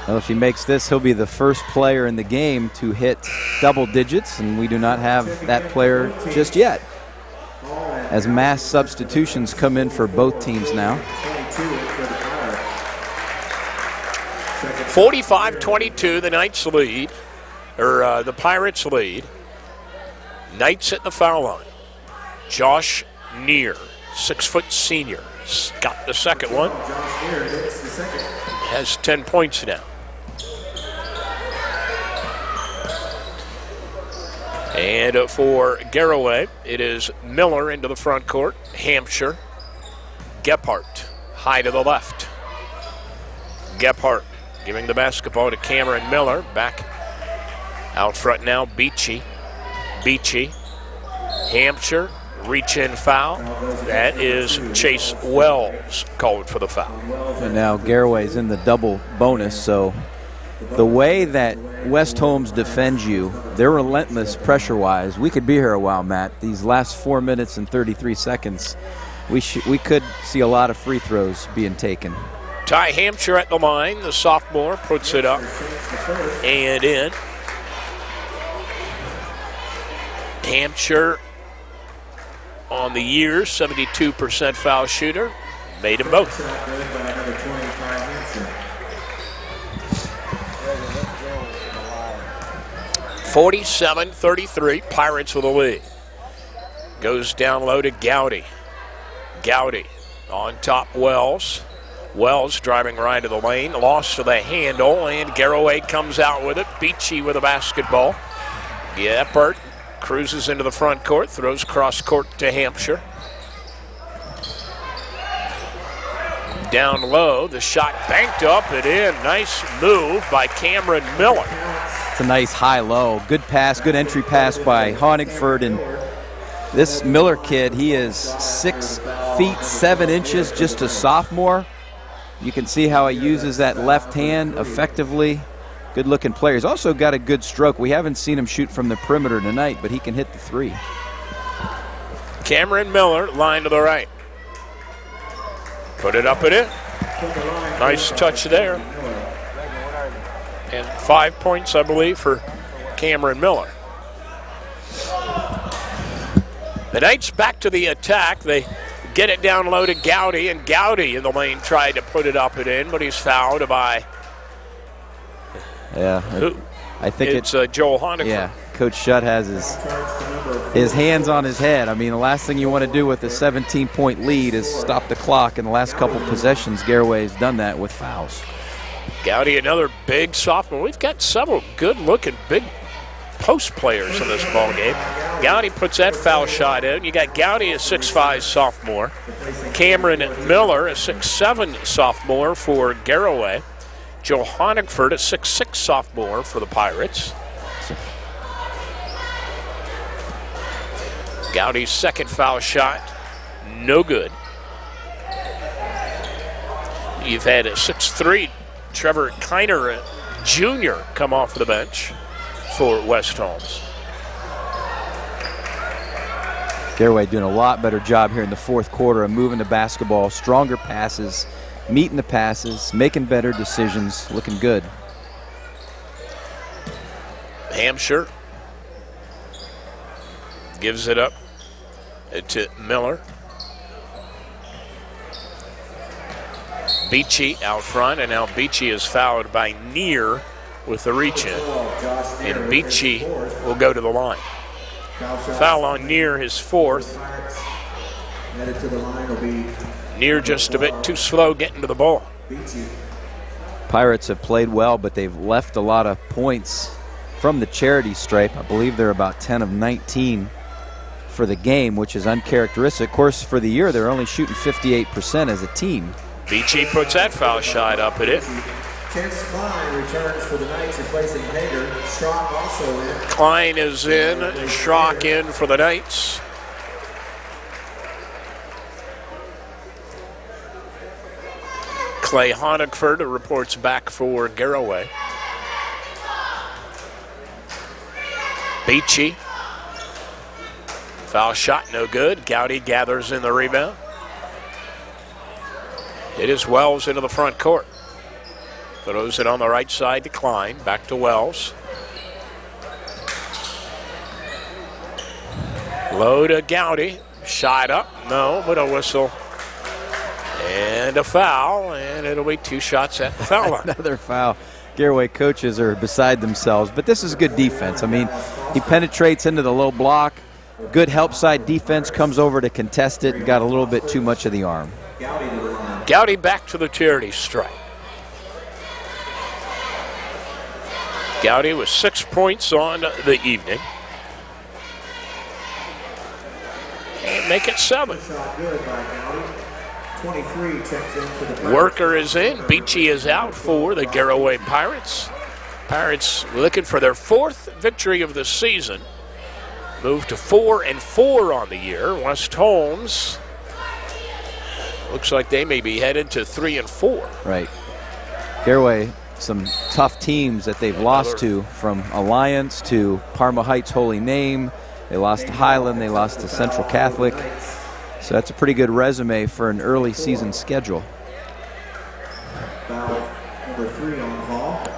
Well, if he makes this, he'll be the first player in the game to hit double digits, and we do not have that player just yet, as mass substitutions come in for both teams now. 45-22, the Knights lead, or the Pirates lead. Knights at the foul line. Josh Near, 6-foot senior, got the second one. Has 10 points now. And for Garaway, it is Miller into the front court. Hampshire. Gephardt, high to the left. Gephardt giving the basketball to Cameron Miller. Back out front now, Beachy. Hampshire, reach-in foul. That is Chase Wells called for the foul. And now Garaway's in the double bonus, so the way that West Holmes defends you, they're relentless pressure-wise. We could be here a while, Matt. These last 4 minutes and 33 seconds, we could see a lot of free throws being taken. Ty Hampshire at the line. The sophomore puts it up and in. Hampshire on the year, 72% foul shooter. Made them both. 47-33, Pirates with a lead. Goes down low to Gowdy. Gowdy on top, Wells. Wells driving right to the lane, lost to the handle, and Garaway comes out with it. Beachy with a basketball. Gephardt cruises into the front court, throws cross court to Hampshire. Down low, the shot banked up and in. Nice move by Cameron Miller. It's a nice high-low. Good pass, good entry pass by Honigford. And this Miller kid, he is 6 feet 7 inches, just a sophomore. You can see how he uses that left hand effectively. Good-looking player. He's also got a good stroke. We haven't seen him shoot from the perimeter tonight, but he can hit the three. Cameron Miller, line to the right. Put it up and in. Nice touch there. And 5 points, I believe, for Cameron Miller. The Knights back to the attack. They get it down low to Gowdy, and Gowdy in the lane tried to put it up and in, but he's fouled by I think it's Joel Honigford. Yeah, Coach Shutt has his hands on his head. I mean, the last thing you want to do with a 17-point lead is stop the clock. In the last couple possessions, Garaway has done that with fouls. Gowdy, another big sophomore. We've got several good-looking big post players in this ball game. Gowdy puts that foul shot in. You got Gowdy, a 6'5 sophomore. Cameron Miller, a 6'7 sophomore for Garaway. Joe Honigford, a 6'6 sophomore for the Pirates. Gowdy's second foul shot, no good. You've had a 6'3 Trevor Kiner Jr. come off the bench for West Holmes. Garaway doing a lot better job here in the fourth quarter of moving the basketball, stronger passes, meeting the passes, making better decisions, looking good. Hampshire gives it up to Miller. Beachy out front, and now Beachy is fouled by Neer with the reach-in. And Beachy will go to the line. Foul on Neer, his fourth. Neer just a bit too slow getting to the ball. Pirates have played well, but they've left a lot of points from the charity stripe. I believe they're about 10 of 19 for the game, which is uncharacteristic. Of course, for the year, they're only shooting 58% as a team. Beachy puts that foul shot up at it. Chance Klein returns for the Knights, replacing Hager. Schrock also in. Klein is in, Schrock in for the Knights. Clay Honigford reports back for Garaway. Beachy. Foul shot, no good. Gowdy gathers in the rebound. It is Wells into the front court. Throws it on the right side to Klein. Back to Wells. Low to Gowdy. Shot up. No, but a whistle. And a foul. And it'll be 2 shots at the foul line. Another foul. Garaway coaches are beside themselves. But this is good defense. I mean, he penetrates into the low block. Good help side defense. Comes over to contest it. Got a little bit too much of the arm. Gowdy back to the charity stripe. Gowdy with 6 points on the evening. And make it 7. Worker is in. Beachy is out for the Garaway Pirates. Pirates looking for their 4th victory of the season. Moved to 4-4 on the year. West Holmes looks like they may be headed to 3-4. Right. Garaway, some tough teams that they've lost to, from Alliance to Parma Heights Holy Name. They lost to Highland. They lost to Central Catholic. So that's a pretty good resume for an early season schedule. Number 3 on call.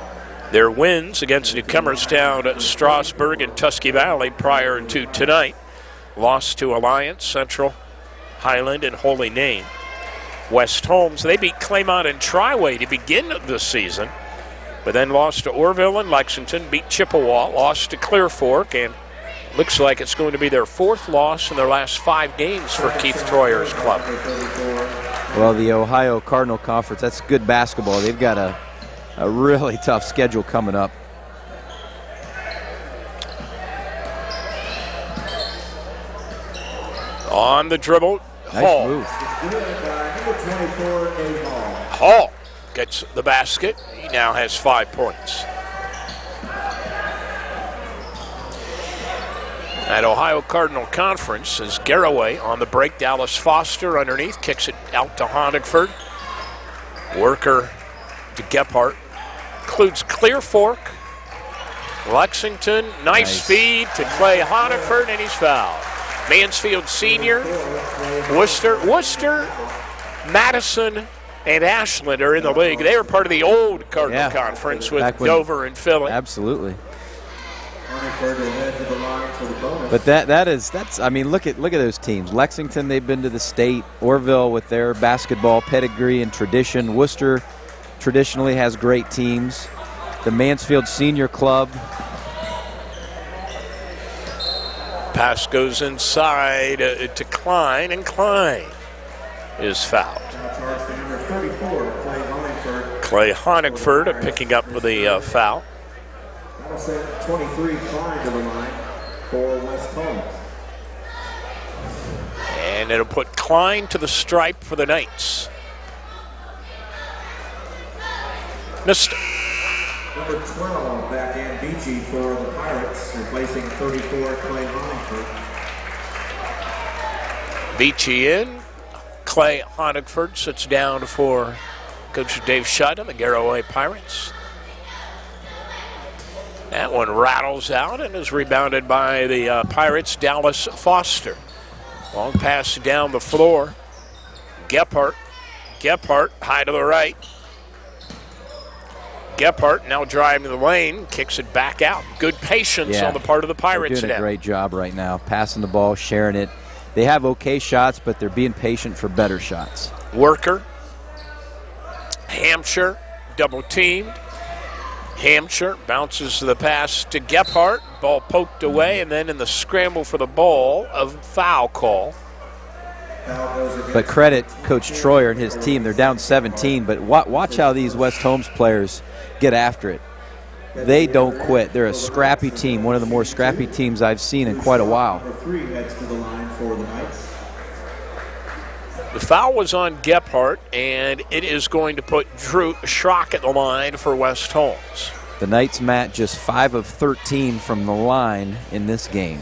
Their wins against Newcomerstown, Strasburg, and Tusky Valley prior to tonight. Lost to Alliance, Central, Highland, and Holy Name. West Holmes, they beat Claymont and Triway to begin the season, but then lost to Orville and Lexington, beat Chippewa, lost to Clear Fork, and looks like it's going to be their 4th loss in their last 5 games for Keith Troyer's club. Well, the Ohio Cardinal Conference, that's good basketball. They've got a really tough schedule coming up. On the dribble, nice Hall. Move. Hall gets the basket. He now has 5 points. At Ohio Cardinal Conference is Garaway on the break. Dallas Foster underneath, kicks it out to Honigford. Worker to Gephardt. includes Clear Fork, Lexington. Nice feed to Clay Honigford, and he's fouled. Mansfield Senior, Worcester, Madison, and Ashland are in the league. They were part of the old Cardinal Conference with Dover and Philly. Absolutely. But that's I mean, look at those teams. Lexington, they've been to the state. Orville with their basketball pedigree and tradition. Worcester traditionally has great teams. The Mansfield Senior Club. Pass goes inside to Klein, and Klein is fouled. Clay Honigford picking up with the foul. 23 Klein to the line for West Holmes. And it'll put Klein to the stripe for the Knights. Missed. Number 12, back in BG for the Pirates, replacing 34 Clay Honigford. Beachy in. Clay Honigford sits down for Coach Dave Shutt and the Garaway Pirates. That one rattles out and is rebounded by the Pirates' Dallas Foster. Long pass down the floor. Gephardt high to the right. Gephardt now driving the lane, kicks it back out. Good patience on the part of the Pirates. They're doing a great job right now, passing the ball, sharing it. They have okay shots, but they're being patient for better shots. Worker. Hampshire double teamed. Hampshire bounces the pass to Gephardt. Ball poked away, and then in the scramble for the ball, a foul call. But credit Coach Troyer and his team. They're down 17, but watch how these West Holmes players get after it. They don't quit. They're a scrappy team, one of the more scrappy teams I've seen in quite a while. The foul was on Gephardt, and it is going to put Drew Schrock at the line for West Holmes. The Knights, Matt, just 5 of 13 from the line in this game.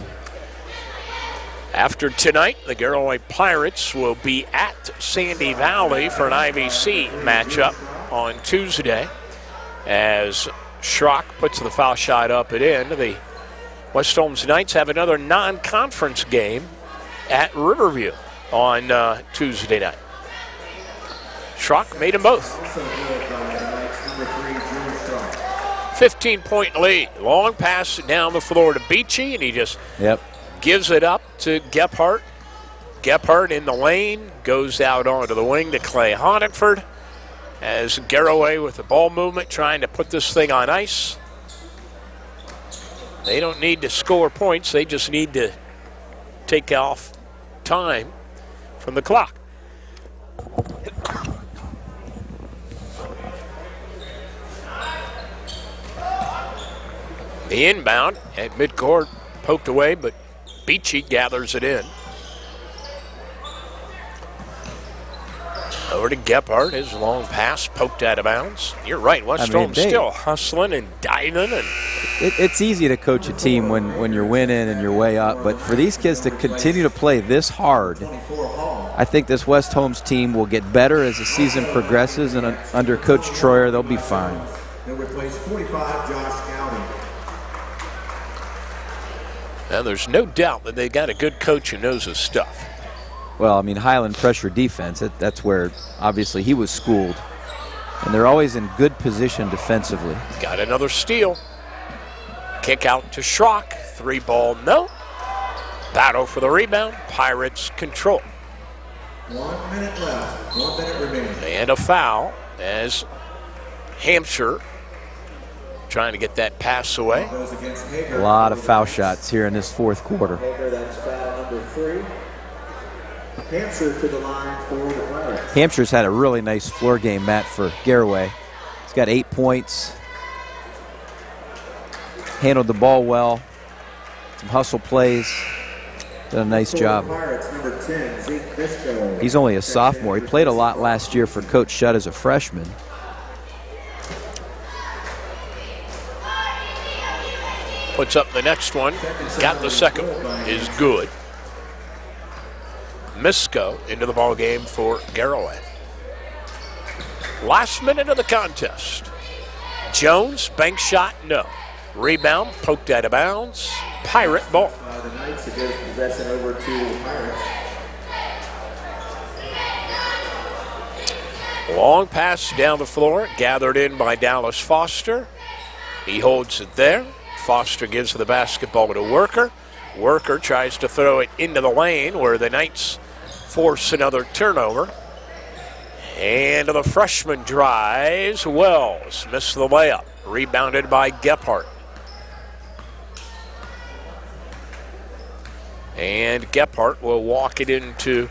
After tonight, the Garaway Pirates will be at Sandy Valley for an IVC matchup on Tuesday as Schrock puts the foul shot up and in. The West Holmes Knights have another non-conference game at Riverview on Tuesday night. Schrock made them both. 15-point lead. Long pass down the floor to Beachy, and he just gives it up to Gephardt. Gephardt in the lane, goes out onto the wing to Clay Honigford as Garaway with the ball movement trying to put this thing on ice. They don't need to score points. They just need to take off time from the clock. The inbound at midcourt, poked away, but Beachy gathers it in. Over to Gephardt, his long pass poked out of bounds. You're right, West Holmes still hustling and diving. And it's easy to coach a team when you're winning and you're way up, but for these kids to continue to play this hard, I think this West Holmes team will get better as the season progresses, and under Coach Troyer, they'll be fine. They'll replace 45 Josh Gowdy. And there's no doubt that they got a good coach who knows his stuff. Well, I mean, Highland pressure defense, that's where obviously he was schooled. And they're always in good position defensively. Got another steal. Kick out to Schrock. 3-ball, no. Battle for the rebound. Pirates control. 1 minute left. 1 minute remaining. And a foul as Hampshire trying to get that pass away. A lot of foul shots here in this fourth quarter. That's foul number 3. Hampshire to the line for the Pirates. Hampshire's had a really nice floor game, Matt, for Garaway. He's got 8 points. Handled the ball well. Some hustle plays. Done a nice job. Pirates, number 10, Zeke Bisco. He's only a sophomore. He played a lot last year for Coach Shutt as a freshman. Puts up the next one. Got the second one. Is good. Misco into the ball game for Garaway. Last minute of the contest. Jones, bank shot, no. Rebound, poked out of bounds. Pirate ball. The Knights, it gives possession over to the Pirates. Long pass down the floor, gathered in by Dallas Foster. He holds it there. Foster gives the basketball to Worker. Worker tries to throw it into the lane where the Knights force another turnover. And the freshman drives. Wells missed the layup. Rebounded by Gephardt. And Gephardt will walk it into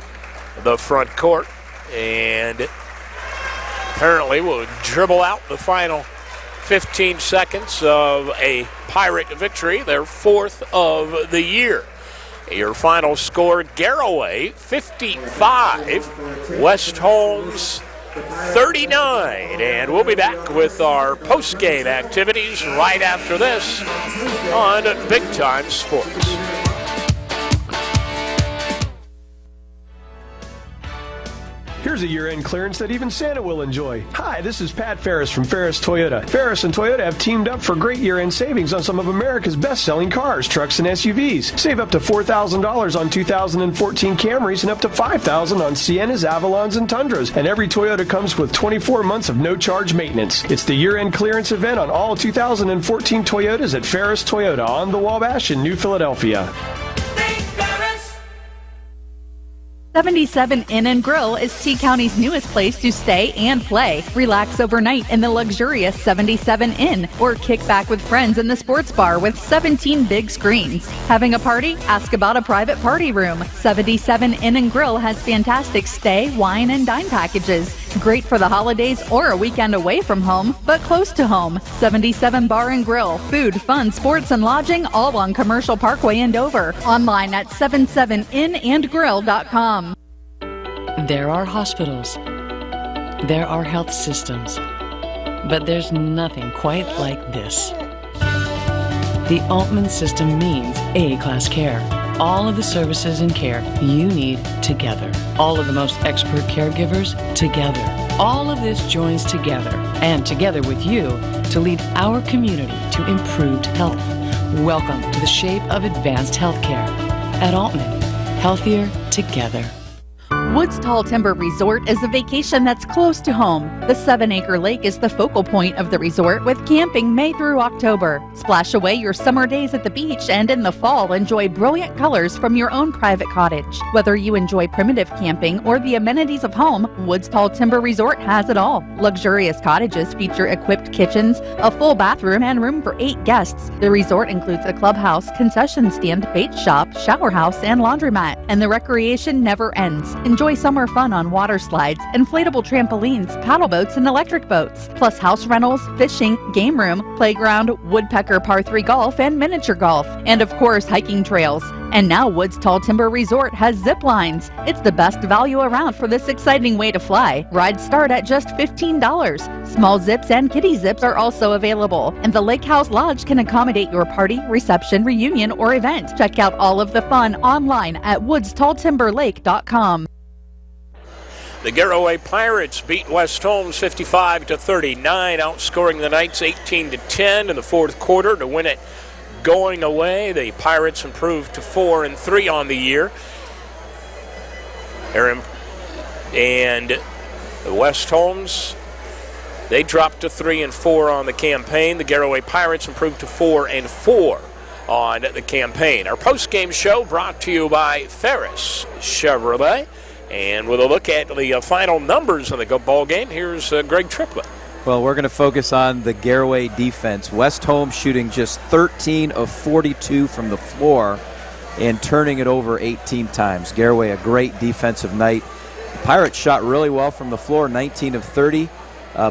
the front court. And apparently will dribble out the final 15 seconds of a Pirate victory, their 4th of the year. Your final score, Garaway 55, West Holmes 39. And we'll be back with our post-game activities right after this on Big Time Sports. Here's a year-end clearance that even Santa will enjoy. Hi, this is Pat Ferris from Ferris Toyota. Ferris and Toyota have teamed up for great year-end savings on some of America's best-selling cars, trucks, and SUVs. Save up to $4,000 on 2014 Camrys and up to $5,000 on Siennas, Avalons, and Tundras. And every Toyota comes with 24 months of no-charge maintenance. It's the year-end clearance event on all 2014 Toyotas at Ferris Toyota on the Wabash in New Philadelphia. 77 Inn & Grill is T-County's newest place to stay and play. Relax overnight in the luxurious 77 Inn or kick back with friends in the sports bar with 17 big screens. Having a party? Ask about a private party room. 77 Inn & Grill has fantastic stay, wine, and dine packages. Great for the holidays or a weekend away from home, but close to home. 77 Bar and Grill. Food, fun, sports, and lodging all on Commercial Parkway in Dover. Online at 77innandgrill.com. There are hospitals. There are health systems. But there's nothing quite like this. The Altman system means A-class care. All of the services and care you need together. All of the most expert caregivers together. All of this joins together and together with you to lead our community to improved health. Welcome to the shape of advanced healthcare. At Altman, healthier together. Woods Tall Timber Resort is a vacation that's close to home. The 7-acre lake is the focal point of the resort with camping May through October. Splash away your summer days at the beach and in the fall enjoy brilliant colors from your own private cottage. Whether you enjoy primitive camping or the amenities of home, Woods Tall Timber Resort has it all. Luxurious cottages feature equipped kitchens, a full bathroom, and room for 8 guests. The resort includes a clubhouse, concession stand, bait shop, shower house, and laundromat. And the recreation never ends. Enjoy summer fun on water slides, inflatable trampolines, paddle boats, and electric boats, plus house rentals, fishing, game room, playground, woodpecker par 3 golf, and miniature golf, and of course hiking trails. And now Woods Tall Timber Resort has zip lines. It's the best value around for this exciting way to fly. Rides start at just $15. Small zips and kiddie zips are also available. And the Lake House Lodge can accommodate your party, reception, reunion, or event. Check out all of the fun online at woodstalltimberlake.com. The Garaway Pirates beat West Holmes 55-39, outscoring the Knights 18-10 in the fourth quarter to win it going away. The Pirates improved to 4-3 on the year. And the West Holmes, they dropped to 3-4 on the campaign. The Garaway Pirates improved to 4-4 on the campaign. Our post-game show brought to you by Ferris Chevrolet. And with a look at the final numbers of the ball game, here's Greg Triplett. Well, we're going to focus on the Garaway defense. West Holmes shooting just 13 of 42 from the floor and turning it over 18 times. Garaway, a great defensive night. The Pirates shot really well from the floor, 19 of 30.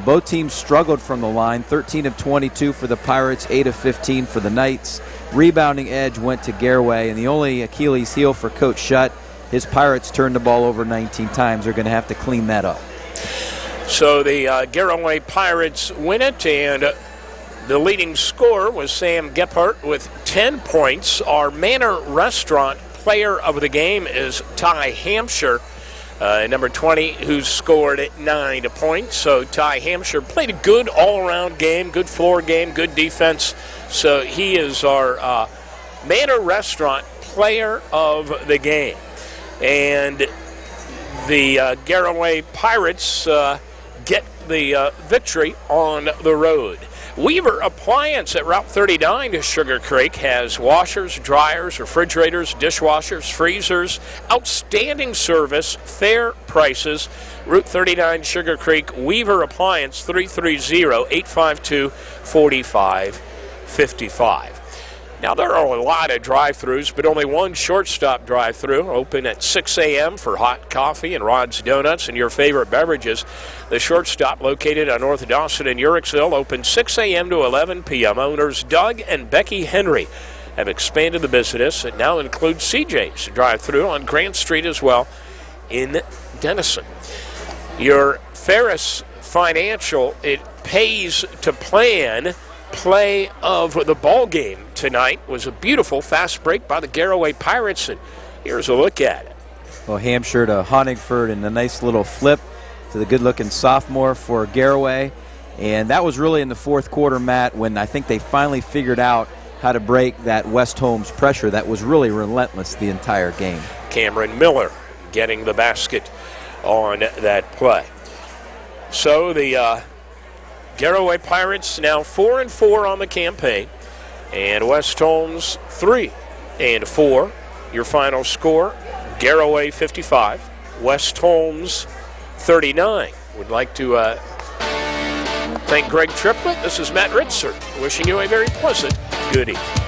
Both teams struggled from the line, 13 of 22 for the Pirates, 8 of 15 for the Knights. Rebounding edge went to Garaway, and the only Achilles heel for Coach Shutt, his Pirates turned the ball over 19 times. They're going to have to clean that up. So the Garaway Pirates win it, and the leading scorer was Sam Gephardt with 10 points. Our Manor Restaurant player of the game is Ty Hampshire Number 20, who scored 9 points. So Ty Hampshire played a good all-around game, good floor game, good defense. So he is our Manor Restaurant Player of the Game. And the Garaway Pirates get the victory on the road. Weaver Appliance at Route 39 to Sugar Creek has washers, dryers, refrigerators, dishwashers, freezers, outstanding service, fair prices. Route 39 Sugar Creek, Weaver Appliance, 330-852-4555. Now, there are a lot of drive-thrus, but only one shortstop drive-thru, open at 6 a.m. for hot coffee and Rod's Donuts and your favorite beverages. The shortstop, located on North Dawson and Uricksville, open 6 a.m. to 11 p.m. Owners Doug and Becky Henry have expanded the business. It now includes CJ's drive-thru on Grant Street as well in Denison. Your Ferris Financial, it pays to plan. Play of the ball game tonight was a beautiful fast break by the Garaway Pirates, and here's a look at it. Well, Hampshire to Honigford and a nice little flip to the good-looking sophomore for Garaway. And that was really in the fourth quarter, Matt, when I think they finally figured out how to break that West Holmes pressure that was really relentless the entire game. Cameron Miller getting the basket on that play. So the Garaway Pirates now 4-4 on the campaign, and West Holmes 3-4. Your final score: Garaway 55, West Holmes 39. Would like to thank Greg Triplett. This is Matt Ritzer wishing you a very pleasant good evening.